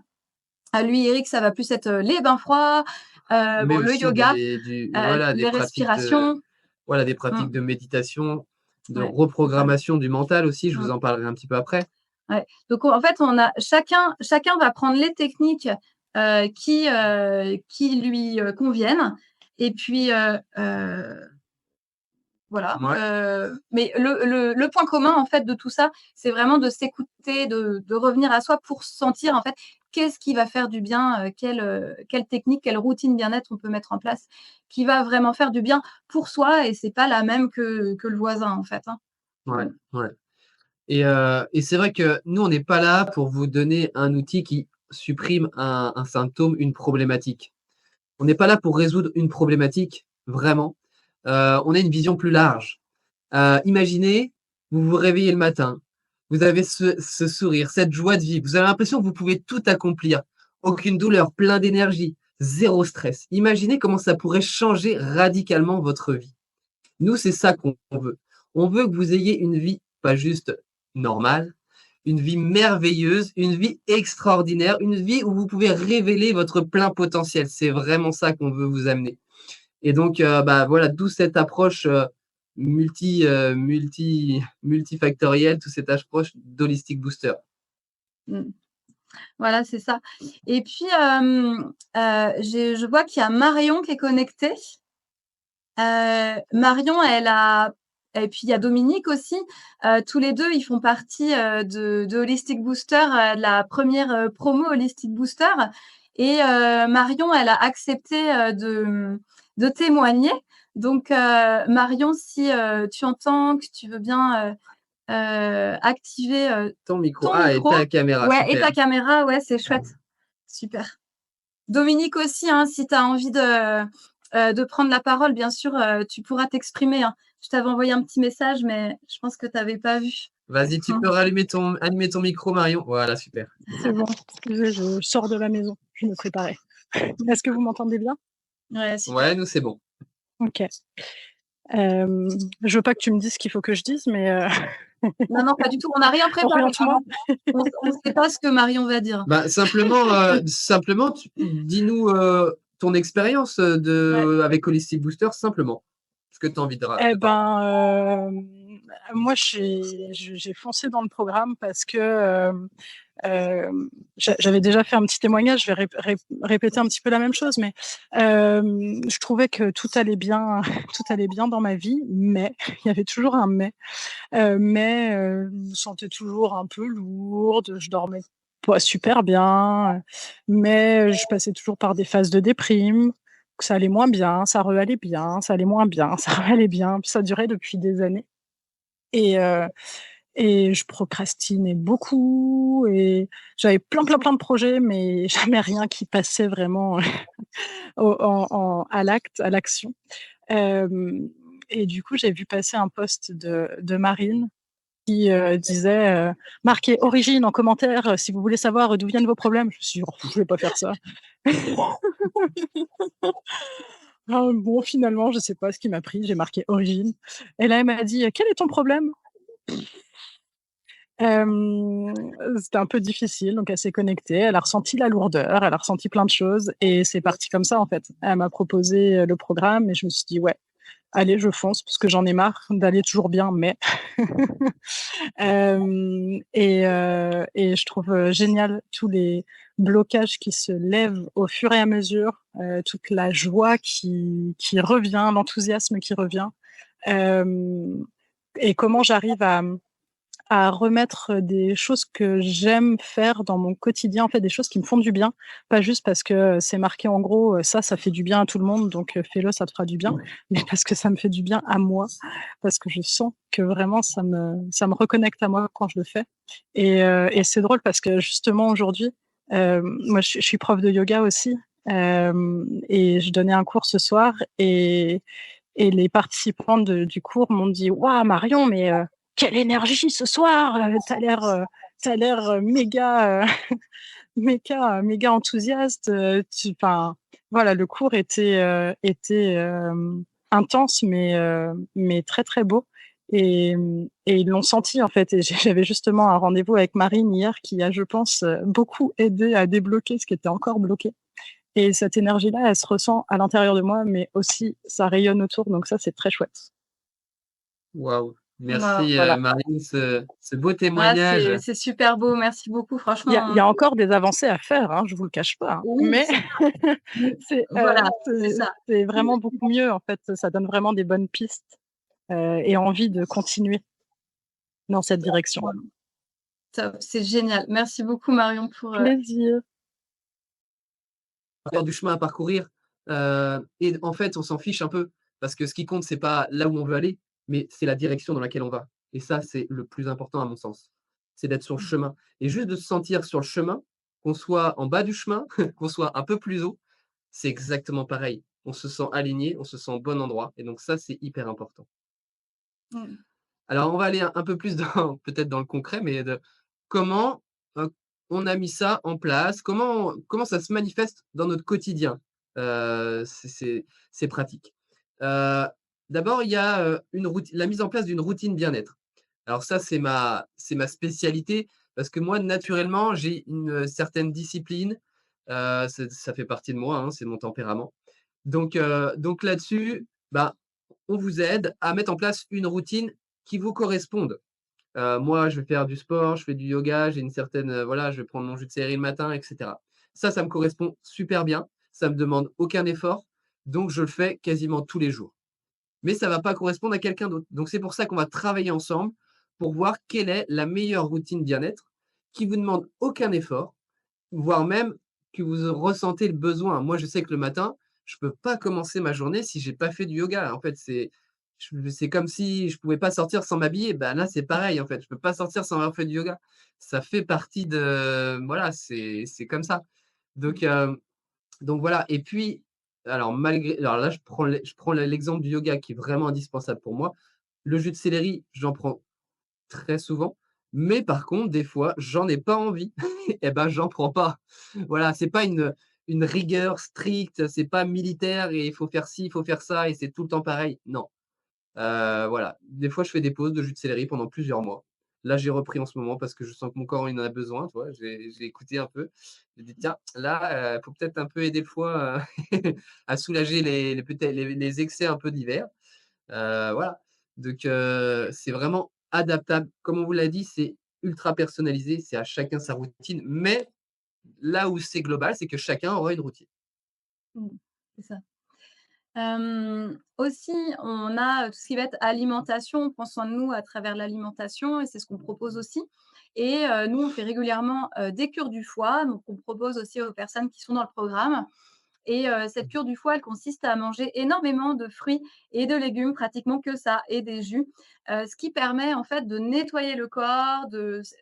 Lui, Eric, ça va plus être, les bains froids, Mais bon, le aussi yoga, des les pratiques de respirations. voilà, des Mmh, pratiques de méditation, de ouais, c'est ça. reprogrammation du mental aussi, je vous Mmh. en parlerai un petit peu après. Ouais, donc en fait, on a chacun va prendre les techniques, qui lui, conviennent et puis, voilà, Ouais, mais le point commun, en fait, de tout ça, c'est vraiment de s'écouter, de revenir à soi pour sentir, en fait, qu'est-ce qui va faire du bien, quelle technique, quelle routine bien-être on peut mettre en place qui va vraiment faire du bien pour soi et c'est pas la même que le voisin, en fait, hein. ouais, Mmh. ouais. Et c'est vrai que nous, on n'est pas là pour vous donner un outil qui supprime un symptôme, une problématique. On n'est pas là pour résoudre une problématique, vraiment. On a une vision plus large. Imaginez, vous vous réveillez le matin, vous avez ce sourire, cette joie de vivre, vous avez l'impression que vous pouvez tout accomplir, aucune douleur, plein d'énergie, zéro stress. Imaginez comment ça pourrait changer radicalement votre vie. Nous, c'est ça qu'on veut. On veut que vous ayez une vie pas juste normale, une vie merveilleuse, une vie extraordinaire, une vie où vous pouvez révéler votre plein potentiel. C'est vraiment ça qu'on veut vous amener. Et donc, bah, voilà, d'où cette approche, multifactorielle, toute cette approche d'Holistic Booster. Mmh. Voilà, c'est ça et puis, je vois qu'il y a Marion qui est connectée. Marion, elle a et puis il y a Dominique aussi, tous les 2, ils font partie, de Holistic Booster, de la première re promo Holistic Booster et Marion, elle a accepté, de témoigner. Donc Marion, si, tu entends, que tu veux bien, activer, Ton micro, ton ah, et micro ta caméra, ouais et super. ta caméra, ouais, c'est chouette. Super. Dominique aussi, hein, si tu as envie de prendre la parole, bien sûr, tu pourras t'exprimer, hein. Je t'avais envoyé un petit message, mais je pense que tu avais pas vu. Vas-y, tu peux allumer ton micro, Marion. Voilà, super. C'est bon, je sors de la maison, je me préparais. Est-ce que vous m'entendez bien? Ouais, super. Ouais, nous, c'est bon. OK. Je veux pas que tu me dises ce qu'il faut que je dise, mais Non, non, pas du tout. On n'a rien préparé, oriente-moi. vraiment. On sait pas ce que Marion va dire. Bah, simplement, dis-nous, ton expérience, Ouais. avec Holistic Booster, simplement. Ce que tu as envie Eh de parler. ben, moi j'ai foncé dans le programme parce que, j'avais déjà fait un petit témoignage, je vais répéter un petit peu la même chose, mais je trouvais que tout allait bien tout allait bien dans ma vie, mais il y avait toujours un je me sentais toujours un peu lourde, je dormais pas super bien, mais je passais toujours par des phases de déprime, que ça allait moins bien, ça re-allait bien, ça allait moins bien, ça re-allait bien, puis ça durait depuis des années et heu et je procrastinais beaucoup et j'avais plein de projets, mais jamais rien qui passait vraiment au à l'acte, à l'action. Hem et du coup, j'ai vu passer un post de Marine qui, disait, «Marquez origine en commentaire, si vous voulez savoir d'où viennent vos problèmes». Je me suis dit: «Oh, je vais pas faire ça». Ah bon, finalement, je sais pas ce qui m'a pris, j'ai marqué origine et là, elle m'a dit: «Quel est ton problème?» C'était un peu difficile, donc elle s'est connectée, elle a ressenti la lourdeur, elle a ressenti plein de choses et c'est parti comme ça, en fait. Elle m'a proposé, le programme et je me suis dit: «Ouais, allez, je fonce parce que j'en ai marre d'aller toujours bien, mais» et je trouve, génial tous les blocages qui se lèvent au fur et à mesure, toute la joie qui revient, l'enthousiasme qui revient, hem et comment j'arrive à remettre des choses que j'aime faire dans mon quotidien, en fait, des choses qui me font du bien. Pas juste parce que, c'est marqué en gros, ça fait du bien à tout le monde, donc fais-le, ça te fera du bien, mais parce que ça me fait du bien à moi, parce que je sens que vraiment ça me reconnecte à moi quand je le fais et c'est drôle parce que justement aujourd'hui, moi je suis prof de yoga aussi, et je donnais un cours ce soir et les participants du cours m'ont dit: «Waouh Marion, mais quelle énergie ce soir, tu l'air, méga, méga enthousiaste, tu» enfin, voilà, le cours était intense mais très, très beau et ils l'ont senti, en fait et j'avais justement un rendez-vous avec Marine hier qui a, je pense, beaucoup aidé à débloquer ce qui était encore bloqué et cette énergie-là, elle se ressent à l'intérieur de moi, mais aussi ça rayonne autour, donc ça, c'est très chouette. Waouh! Waouh! Merci, Voilà. Marine, ce beau Ah, témoignage. c'est super beau, merci beaucoup, Il y franchement. a encore des avancées à faire, hein, je vous le cache pas, hein, Oui, mais oui, c'est, voilà, c'est ça. c'est vraiment beaucoup mieux, en fait, ça donne vraiment des bonnes pistes, et envie de continuer dans cette direction. Voilà, top, c'est génial. Merci beaucoup Marion pour, Plaisir. Encore du chemin à parcourir, et en fait, on s'en fiche un peu parce que ce qui compte, c'est pas là où on veut aller, mais c'est la direction dans laquelle on va et ça, c'est le plus important à mon sens. C'est d'être sur le chemin et juste de se sentir sur le chemin, qu'on soit en bas du chemin, qu'on soit un peu plus haut, c'est exactement pareil. On se sent aligné, on se sent au bon endroit et donc ça, c'est hyper important. mmh, Alors, on va aller un peu plus dans peut-être dans le concret, mais de comment, on a mis ça en place? Comment ça se manifeste dans notre quotidien, ces pratiques? Heu, D'abord, il y a, la mise en place d'une routine bien-être. Alors ça, c'est ma spécialité parce que moi, naturellement, j'ai une, certaine discipline, ça fait partie de moi, hein, c'est mon tempérament. Donc là-dessus, bah, on vous aide à mettre en place une routine qui vous corresponde. Moi, je vais faire du sport, je fais du yoga, j'ai une certaine, voilà, je vais prendre mon jus de céleri le matin et cetera. Ça me correspond super bien, ça me demande aucun effort, donc je le fais quasiment tous les jours. Mais ça va pas correspondre à quelqu'un d'autre. Donc c'est pour ça qu'on va travailler ensemble pour voir quelle est la meilleure routine bien-être qui vous demande aucun effort, voire même que vous ressentez le besoin. Moi, je sais que le matin, je peux pas commencer ma journée si j'ai pas fait du yoga. En fait, c'est comme si je pouvais pas sortir sans m'habiller. Ben là, c'est pareil, en fait. Je peux pas sortir sans avoir fait du yoga. Ça fait partie de voilà, c'est comme ça. Donc, voilà et puis, alors là, je prends l'exemple du yoga qui est vraiment indispensable pour moi. Le jus de céleri, j'en prends très souvent, mais par contre, des fois, j'en ai pas envie et ben, j'en prends pas. Voilà, c'est pas une rigueur stricte, c'est pas militaire et il faut faire ci, il faut faire ça et c'est tout le temps pareil. Non, voilà. Des fois, je fais des pauses de jus de céleri pendant plusieurs mois. Là, j'ai repris en ce moment parce que je sens que mon corps, il en a besoin, tu vois? J'ai écouté un peu. J'ai dit: «Tiens, là, faut peut-être un peu aider le foie, à soulager les peut-être les excès un peu d'hiver». Voilà, donc c'est vraiment adaptable. Comme on vous l'a dit, c'est ultra personnalisé, c'est à chacun sa routine, mais là où c'est global, c'est que chacun aura une routine. mmh, c'est ça. Aussi, on a, tout ce qui va être alimentation, on prend soin de nous à travers l'alimentation et c'est ce qu'on propose aussi et nous, on fait régulièrement, des cures du foie, donc on propose aussi aux personnes qui sont dans le programme et cette cure du foie, elle consiste à manger énormément de fruits et de légumes, pratiquement que ça et des jus, ce qui permet en fait de nettoyer le corps,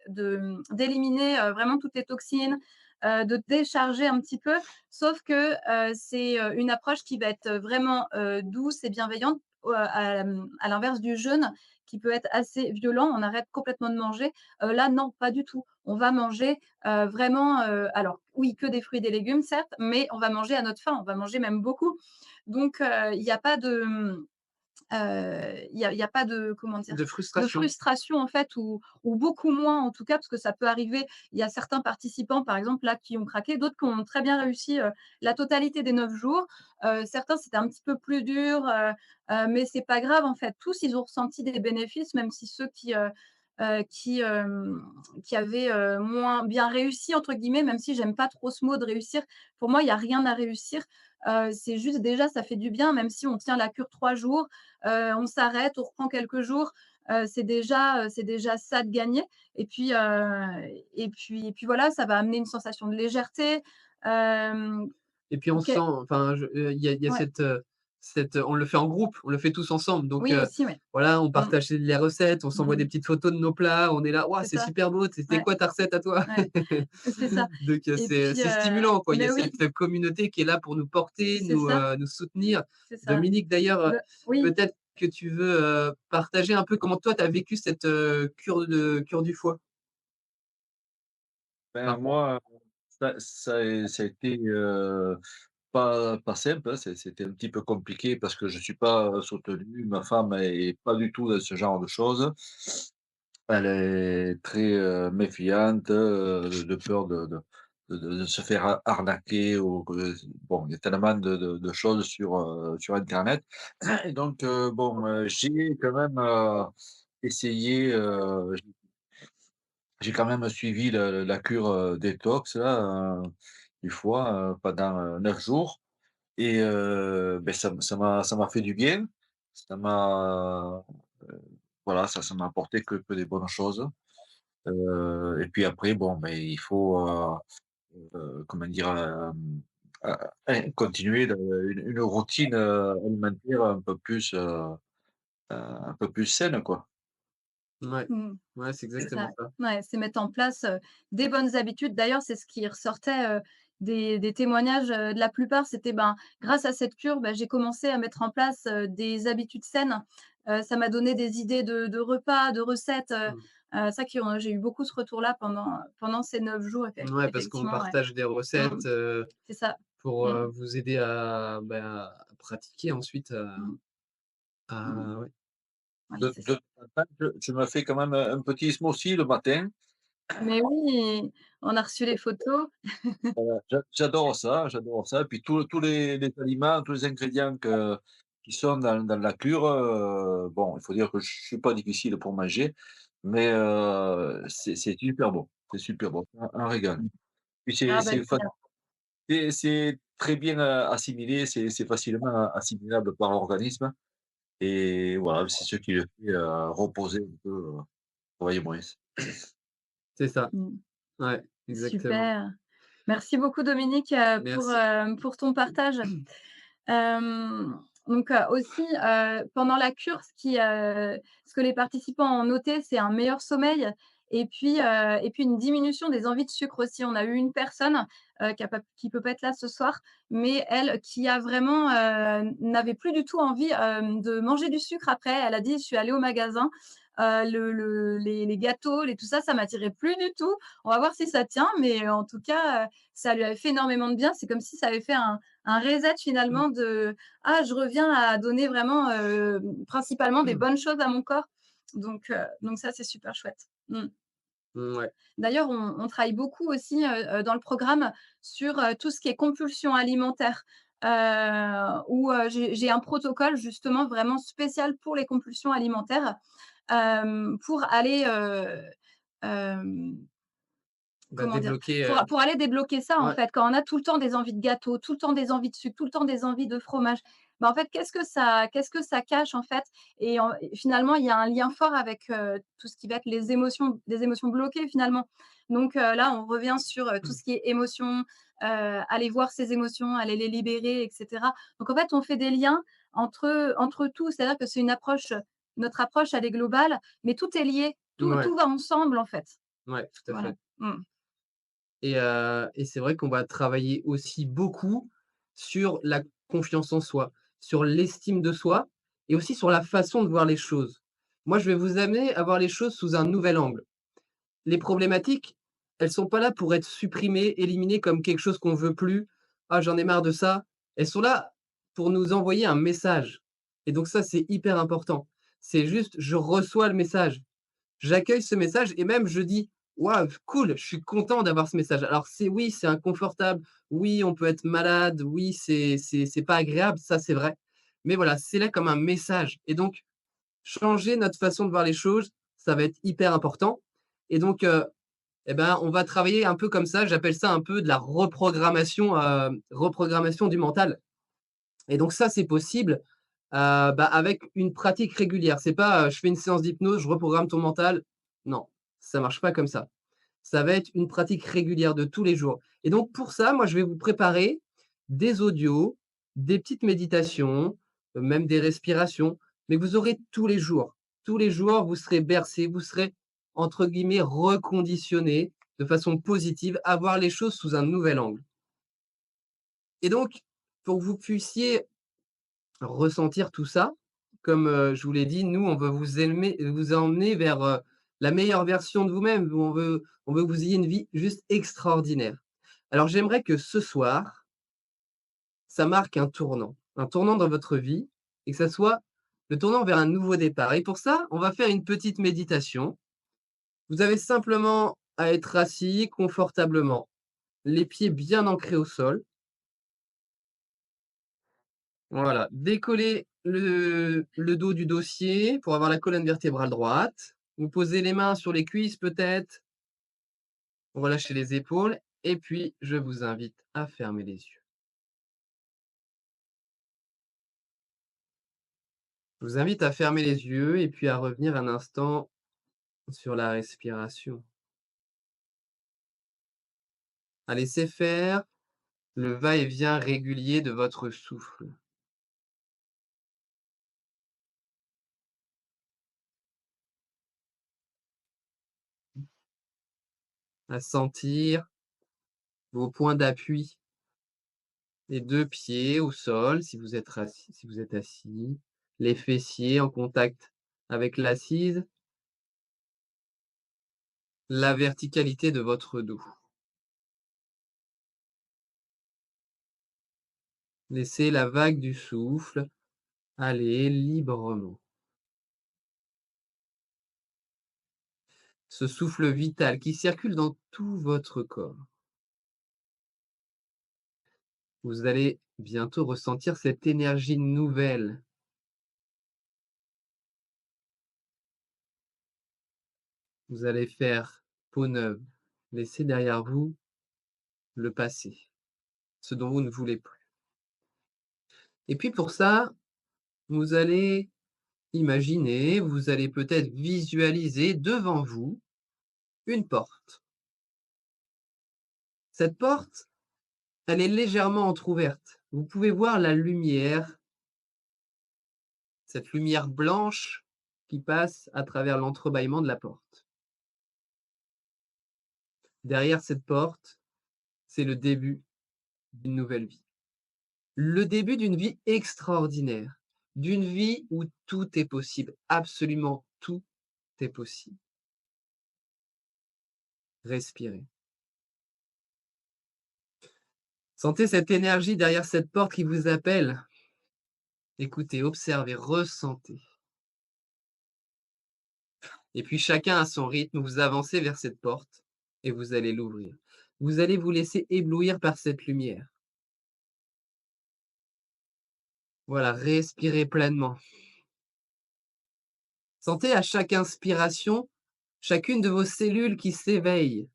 d'éliminer, vraiment toutes les toxines, de décharger un petit peu. Sauf que, c'est, une approche qui va être vraiment, douce et bienveillante, à l'inverse du jeûne qui peut être assez violent. On arrête complètement de manger. Là non, pas du tout. On va manger, vraiment, alors oui, que des fruits et des légumes certes, mais on va manger à notre faim, on va manger même beaucoup. Donc il y a pas de, il y a pas de comment dire? De De frustration. frustration en fait ou beaucoup moins en tout cas, parce que ça peut arriver. Il y a certains participants par exemple là qui ont craqué, d'autres qui ont très bien réussi, la totalité des 9 jours. Certains c'était un petit peu plus dur, mais c'est pas grave en fait. Tous ils ont ressenti des bénéfices, même si ceux qui avaient, moins bien «réussi» entre guillemets, même si j'aime pas trop ce mot de réussir. Pour moi, il y a rien à réussir. C'est juste déjà ça fait du bien, même si on tient la cure 3 jours, on s'arrête, on reprend quelques jours, c'est déjà ça de gagner et puis, et puis voilà, ça va amener une sensation de légèreté, hem, Et puis on OK, sent, enfin, il y a ouais, cette on le fait en groupe, on le fait tous ensemble. Donc oui aussi, ouais. voilà, on Mmh. partage les recettes, on Mmh s'envoie des mh. petites photos de nos plats, on est là: «Waouh, C'est c'est ça, super beau, c'était ouais, quoi ta recette à toi?» ouais, c'est ça Donc et c'est puis, c'est stimulant, quoi. Il y a mais oui, cette communauté qui est là pour nous porter, c'est ça, nous soutenir. c'est ça. Dominique, d'ailleurs, Le oui. peut-être que tu veux, partager un peu comment toi tu as vécu cette, cure du foie? Ben, Enfin, moi, ça a été, pas simple, hein. C'était un petit peu compliqué parce que je suis pas soutenu. Ma femme est pas du tout dans ce genre de choses. Elle est très, méfiante, de peur de se faire arnaquer ou que bon, il y a tellement de choses sur internet et donc bon, j'ai quand même, essayé, j'ai quand même suivi la cure, détox là, du foie, pendant, 9 jours et beh, ça m'a fait du bien. Ça m'a, voilà, ça m'a apporté que des bonnes choses. Et puis après bon, beh, il faut, comment dire? Continuer une routine, alimentaire un peu plus saine, quoi. ouais, Mmh. ouais, c'est C'est ça. exactement ça. Ouais, c'est mettre en place, des bonnes habitudes. D'ailleurs, c'est ce qui ressortait, des témoignages, de la plupart, c'était, ben, grâce à cette cure, bah, j'ai commencé à mettre en place, des habitudes saines. Ça m'a donné des idées de repas, de recettes, Mmh. ça qui ont j'ai eu beaucoup ce retour-là pendant ces 9 jours Ouais, parce qu'on effectivement, ouais. partage des Mmh. recettes, C'est ça. pour, Mmh. vous aider à, bah, à pratiquer ensuite, Mmh. Mmh. ouais. Voilà, De c'est de ça. temps en temps, je me fais quand même un petit smoothie le matin. Mais oui, on a reçu les photos. J'adore ça. Et puis tous les aliments, tous les ingrédients qui sont dans la cure, bon, il faut dire que je suis pas difficile pour manger, mais c'est super bon. C'est super bon, un régal. Puis Ah bah, c'est bien. c'est très bien, assimilé, c'est facilement assimilable par l'organisme et voilà, c'est ce qui le fait, reposer un peu, travailler moins. C'est ça, Mmh. ouais, exactement. Super. Merci beaucoup Dominique, Merci. pour ton partage. Donc aussi, pendant la cure, ce que les participants ont noté, c'est un meilleur sommeil et puis une diminution des envies de sucre aussi. On a eu une personne, qui peut pas être là ce soir, mais elle, qui a vraiment, n'avait plus du tout envie, de manger du sucre après. Elle a dit: «Je suis allée au magasin, les gâteaux, les tout ça, ça m'attirait plus du tout. On va voir si ça tient», mais en tout cas, ça lui avait fait énormément de bien. C'est comme si ça avait fait un reset finalement de: «Ah, je reviens à donner vraiment, principalement des bonnes choses à mon corps». Donc ça, c'est super chouette. Mmh. Ouais, D'ailleurs, on travaille beaucoup aussi, dans le programme sur, tout ce qui est compulsion alimentaire, où, j'ai un protocole justement vraiment spécial pour les compulsions alimentaires, pour aller, hem bah, comment dire? débloquer, Pour aller débloquer ça, en ouais, fait, quand on a tout le temps des envies de gâteau, tout le temps des envies de sucre, tout le temps des envies de fromage, bah, en fait, qu'est-ce que ça cache, en fait? Et finalement, il y a un lien fort avec, tout ce qui va être les émotions bloquées, finalement. Donc là, on revient sur, tout ce qui est émotions, aller voir ses émotions, aller les libérer et cetera. Donc en fait, on fait des liens entre tout. C'est-à-dire que c'est une approche, notre approche, elle est globale, mais tout est lié. ouais, Tout va ensemble, en fait. ouais, tout à Voilà. fait. Mmh. Et c'est vrai qu'on va travailler aussi beaucoup sur la confiance en soi, sur l'estime de soi et aussi sur la façon de voir les choses. Moi, je vais vous amener à voir les choses sous un nouvel angle. Les problématiques, elles sont pas là pour être supprimées, éliminées comme quelque chose qu'on veut plus. «Ah, j'en ai marre de ça». Elles sont là pour nous envoyer un message et donc ça, c'est hyper important. C'est juste, je reçois le message. J'accueille ce message et même je dis: «Waouh, cool, je suis content d'avoir ce message». Alors c'est oui, c'est inconfortable, oui, on peut être malade, oui, c'est pas agréable, ça c'est vrai. Mais voilà, c'est là comme un message et donc changer notre façon de voir les choses, ça va être hyper important et donc et ben, on va travailler un peu comme ça, j'appelle ça un peu de la reprogrammation du mental et donc ça, c'est possible, bah, avec une pratique régulière. C'est pas, je fais une séance d'hypnose, je reprogramme ton mental. Non, ça marche pas comme ça. Ça va être une pratique régulière de tous les jours et donc pour ça, moi, je vais vous préparer des audios, des petites méditations, même des respirations, mais que vous aurez tous les jours. Tous les jours, vous serez bercés, vous serez, entre guillemets, «reconditionnés» de façon positive à voir les choses sous un nouvel angle et donc pour que vous puissiez ressentir tout ça, comme, je vous l'ai dit, nous, on veut vous emmener vers, la meilleure version de vous-même. On veut que vous ayez une vie juste extraordinaire. Alors j'aimerais que ce soir, ça marque un tournant dans votre vie et que ça soit le tournant vers un nouveau départ et pour ça, on va faire une petite méditation. Vous avez simplement à être assis confortablement, les pieds bien ancrés au sol. Voilà, décollez le dos du dossier pour avoir la colonne vertébrale droite. Vous posez les mains sur les cuisses peut-être, relâchez les épaules et puis je vous invite à fermer les yeux. Je vous invite à fermer les yeux et puis à revenir un instant sur la respiration. À laisser faire le va-et-vient régulier de votre souffle. À sentir vos points d'appui, les 2 pieds au sol si vous êtes assis, les fessiers en contact avec l'assise, la verticalité de votre dos. Laissez la vague du souffle aller librement. Ce souffle vital qui circule dans tout votre corps. Vous allez bientôt ressentir cette énergie nouvelle. Vous allez faire peau neuve. Laissez derrière vous le passé, ce dont vous ne voulez plus. Et puis pour ça, vous allez imaginer, vous allez peut-être visualiser devant vous une porte. Cette porte, elle est légèrement entrouverte. Vous pouvez voir la lumière, cette lumière blanche qui passe à travers l'entrebâillement de la porte. Derrière cette porte, c'est le début d'une nouvelle vie. Le début d'une vie extraordinaire, d'une vie où tout est possible, absolument tout est possible. Respirez. Sentez cette énergie derrière cette porte qui vous appelle. Écoutez, observez, ressentez. Et puis chacun à son rythme, vous avancez vers cette porte et vous allez l'ouvrir. Vous allez vous laisser éblouir par cette lumière. Voilà, respirez pleinement. Sentez à chaque inspiration, chacune de vos cellules qui s'éveille.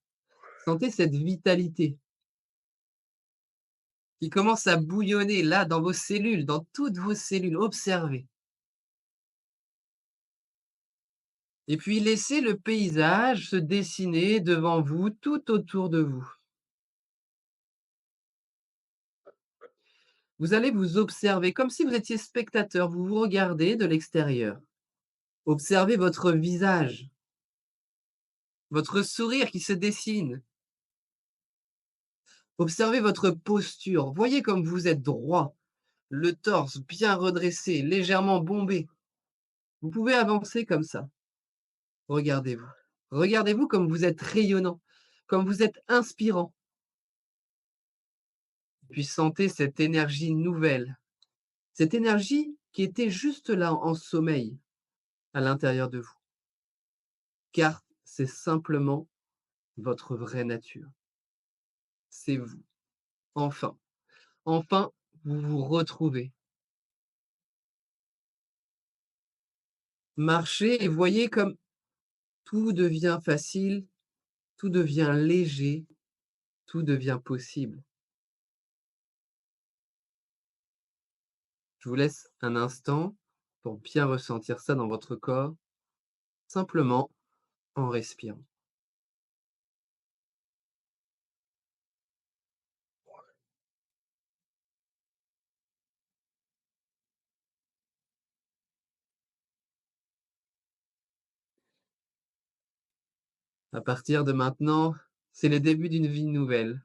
Sentez cette vitalité qui commence à bouillonner là dans vos cellules, dans toutes vos cellules. Observez. Et puis laissez le paysage se dessiner devant vous, tout autour de vous. Vous allez vous observer comme si vous étiez spectateur, vous vous regardez de l'extérieur. Observez votre visage, votre sourire qui se dessine. Observez votre posture. Voyez comme vous êtes droit, le torse bien redressé, légèrement bombé. Vous pouvez avancer comme ça. Regardez-vous. Regardez-vous comme vous êtes rayonnant, comme vous êtes inspirant. Puis sentez cette énergie nouvelle Cette énergie qui était juste là en sommeil à l'intérieur de vous, car c'est simplement votre vraie nature. C'est vous. Enfin, enfin, vous vous retrouvez. Marchez et voyez comme tout devient facile, tout devient léger, tout devient possible. Je vous laisse un instant pour bien ressentir ça dans votre corps, simplement en respirant. À partir de maintenant, c'est le début d'une vie nouvelle,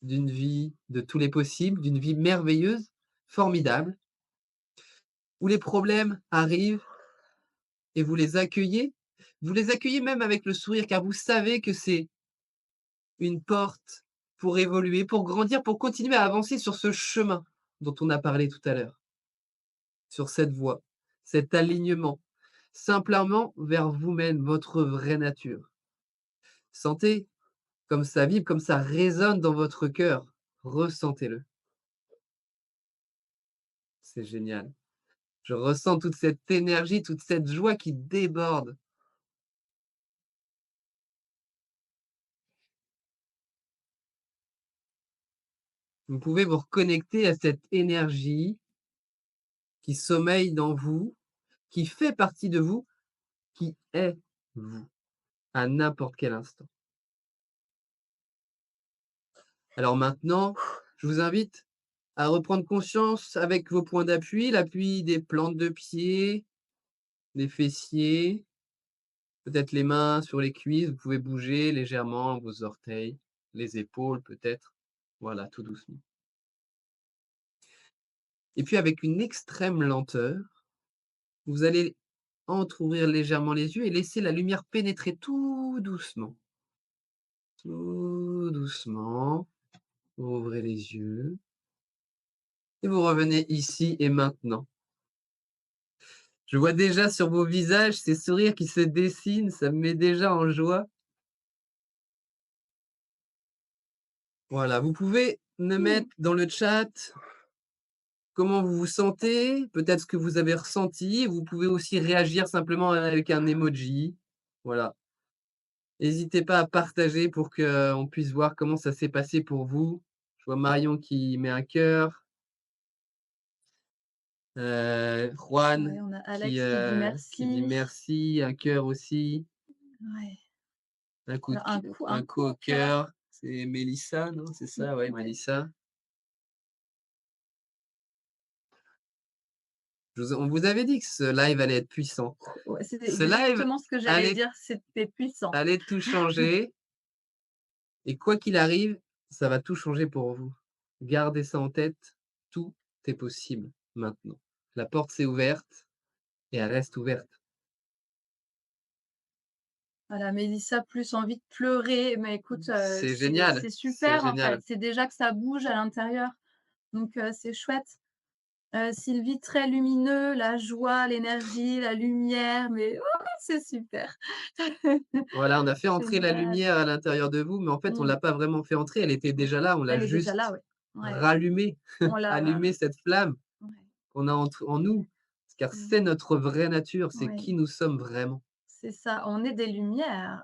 d'une vie de tous les possibles, d'une vie merveilleuse, formidable, où les problèmes arrivent et vous les accueillez même avec le sourire, car vous savez que c'est une porte pour évoluer, pour grandir, pour continuer à avancer sur ce chemin dont on a parlé tout à l'heure, sur cette voie, cet alignement, simplement vers vous-même, votre vraie nature. Sentez comme ça vibre, comme ça résonne dans votre cœur. Ressentez-le. C'est génial. Je ressens toute cette énergie, toute cette joie qui déborde. Vous pouvez vous reconnecter à cette énergie qui sommeille dans vous, qui fait partie de vous, qui est vous, à n'importe quel instant. Alors maintenant, je vous invite à reprendre conscience avec vos points d'appui, l'appui des plantes de pied, des fessiers, peut-être les mains sur les cuisses, vous pouvez bouger légèrement vos orteils, les épaules peut-être. Voilà, tout doucement. Et puis avec une extrême lenteur, vous allez entrouvrir légèrement les yeux et laisser la lumière pénétrer tout doucement. Tout doucement, vous ouvrez les yeux et vous revenez ici et maintenant. Je vois déjà sur vos visages ces sourires qui se dessinent, ça me met déjà en joie. Voilà, vous pouvez me mettre dans le chat comment vous vous sentez, peut-être ce que vous avez ressenti. Vous pouvez aussi réagir simplement avec un emoji. Voilà. N'hésitez pas à partager pour qu'on puisse voir comment ça s'est passé pour vous. Je vois Marion qui met un cœur, Juan Ouais, on a qui, Alex qui dit dit merci. merci, un cœur aussi, Ouais. un coup de Alors un coup au cœur. C'est Mélissa, non? C'est ça? Ouais, Ouais. Mélissa. On vous avait dit que ce live allait être puissant. Ouais, c'est Ce live exactement ce que j'allais allait dire, c'était puissant. allait tout changer et quoi qu'il arrive, ça va tout changer pour vous. Gardez ça en tête, tout est possible maintenant. La porte s'est ouverte et elle reste ouverte. Voilà, Mélissa, plus envie de pleurer, mais écoute, C'est c'est génial, c'est c'est super en fait. génial. C'est déjà que ça bouge à l'intérieur, donc c'est chouette. Sylvie, très lumineux, la joie, l'énergie, la lumière, mais oh, c'est super. Voilà, on a fait entrer la Génial. lumière à l'intérieur de vous, mais en fait, on Mmh. l'a pas vraiment fait entrer, elle était déjà là, on l'a Elle est déjà là, juste ouais. Ouais, rallumée, on l'a allumé cette flamme ouais. qu'on a en nous, car Mmh. c'est notre vraie nature, c'est Ouais, qui nous sommes vraiment. c'est ça, on est des lumières.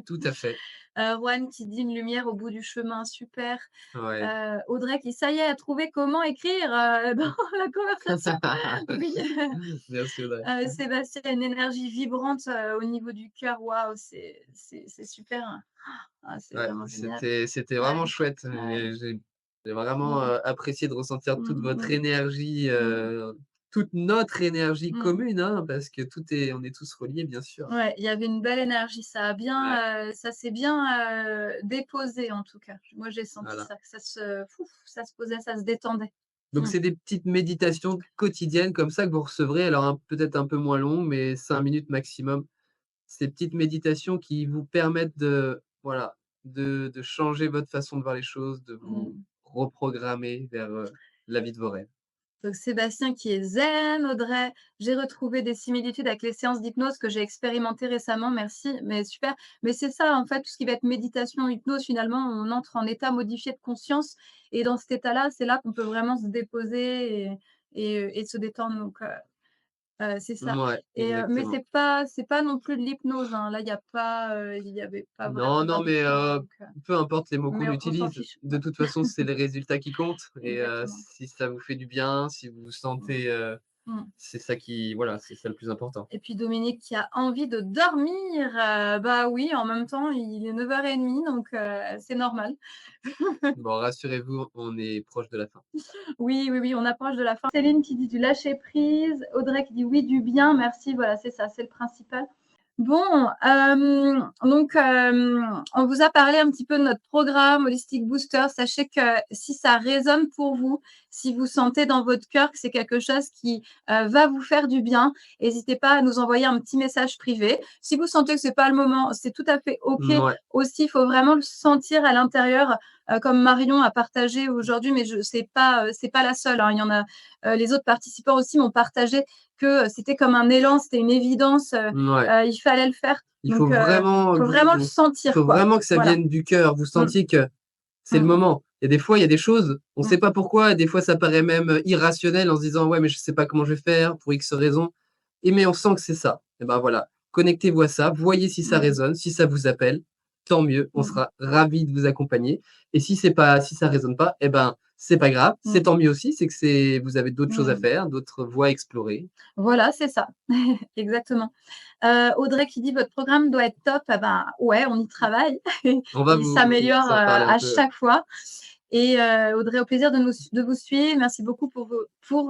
Tout à fait. Juan qui dit: «Une lumière au bout du chemin», super. Ouais. Audrey qui: «Ça y est, a trouvé comment écrire, dans la conversation». Oui. Merci Audrey. Sébastien, une énergie vibrante, au niveau du cœur. Waouh, c'est super, hein. Ah, c'est Ouais, vraiment génial. c'était Ouais, vraiment chouette. ouais. J'ai vraiment, Mmh. apprécié de ressentir toute Mmh votre mh, énergie, mmh. toute notre énergie Mmh. commune, hein, parce que on est tous reliés, bien sûr. Ouais, il y avait une belle énergie. Ouais, Ça s'est bien, déposé en tout cas. Moi, j'ai senti voilà. ça, que ça se posait, ça se détendait. Donc Mmh. c'est des petites méditations quotidiennes comme ça que vous recevrez, alors peut-être un peu moins longues, mais 5 minutes maximum. Ces petites méditations qui vous permettent de, voilà, de changer votre façon de voir les choses, de vous Mmh. reprogrammer vers, la vie de vos rêves. Donc Sébastien qui est zen, Audrey, j'ai retrouvé des similitudes avec les séances d'hypnose que j'ai expérimentées récemment, merci, mais super. Mais c'est ça, en fait, tout ce qui va être méditation, hypnose, finalement, on entre en état modifié de conscience et dans cet état-là, c'est là qu'on peut vraiment se déposer et se détendre. Donc, c'est ça. Ouais, Et mais exactement. c'est pas non plus de l'hypnose, hein. Là, il y avait pas Non, vraiment non, mais d'induction, donc peu importe les mots qu'on mais on s'en utilise, fiche. de toute façon, c'est les résultats qui comptent et Exactement. si ça vous fait du bien, si vous vous Mmh. sentez, Mmh. c'est ça qui voilà, c'est ça le plus important. Et puis Dominique qui a envie de dormir, bah oui, en même temps, il est 9h30 donc c'est normal. Bon, rassurez-vous, on est proche de la fin. Oui, oui, oui, on approche de la fin. Céline qui dit du lâcher prise, Audrey qui dit oui, du bien, merci, voilà, c'est ça, c'est le principal. Bon, donc on vous a parlé un petit peu de notre programme Holistic Booster. Sachez que si ça résonne pour vous, si vous sentez dans votre cœur que c'est quelque chose qui, va vous faire du bien, n'hésitez pas à nous envoyer un petit message privé. Si vous sentez que c'est pas le moment, c'est tout à fait OK Ouais, aussi. Il faut vraiment le sentir à l'intérieur, comme Marion a partagé aujourd'hui, mais je c'est pas la seule, hein. Il y en a, les autres participants aussi m'ont partagé que, c'était comme un élan, c'était une évidence, ouais. il fallait le faire. Il faut Donc, vraiment faut vraiment le il sentir, faut quoi. vraiment que ça Voilà. vienne du cœur. Vous Mmh. sentiez que c'est le Mmh mh. moment. Il y a des fois, il y a des choses, on ne Mmh. sait pas pourquoi, des fois ça paraît même, irrationnel en se disant: «Ouais, mais je ne sais pas comment je vais faire pour X raison» et mais on sent que c'est ça. Et ben, voilà, connectez-vous à ça, voyez si ça Mmh. résonne, si ça vous appelle, tant mieux, on Mmh. sera ravis de vous accompagner et si ça résonne pas et ben, c'est pas grave, c'est Mmh. tant mieux aussi, c'est que vous avez d'autres choses à Mmh. faire, d'autres voies à explorer. Voilà, c'est ça. Exactement. Audrey qui dit: «Votre programme doit être top». Ah ben, ouais, on y travaille. On va Il vous s'améliore, s'en reparler un à peu. chaque fois et Audrey, au plaisir de vous suivre. Merci beaucoup pour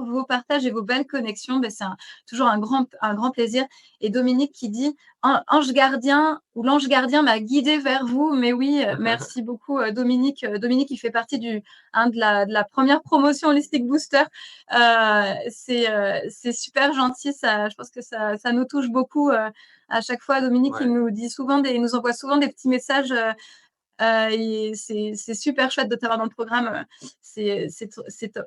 vos partages et vos belles connexions. Beh, c'est toujours un grand plaisir et Dominique qui dit: Ange gardien ou l'ange gardien m'a guidé vers vous». Mais oui, merci beaucoup, Dominique. Dominique, il fait partie de la première promotion Holistic Booster. C'est super gentil, ça je pense que ça nous touche beaucoup, à chaque fois. Dominique, Ouais. il nous envoie souvent des petits messages, et c'est super chouette de t'avoir dans le programme, c'est top.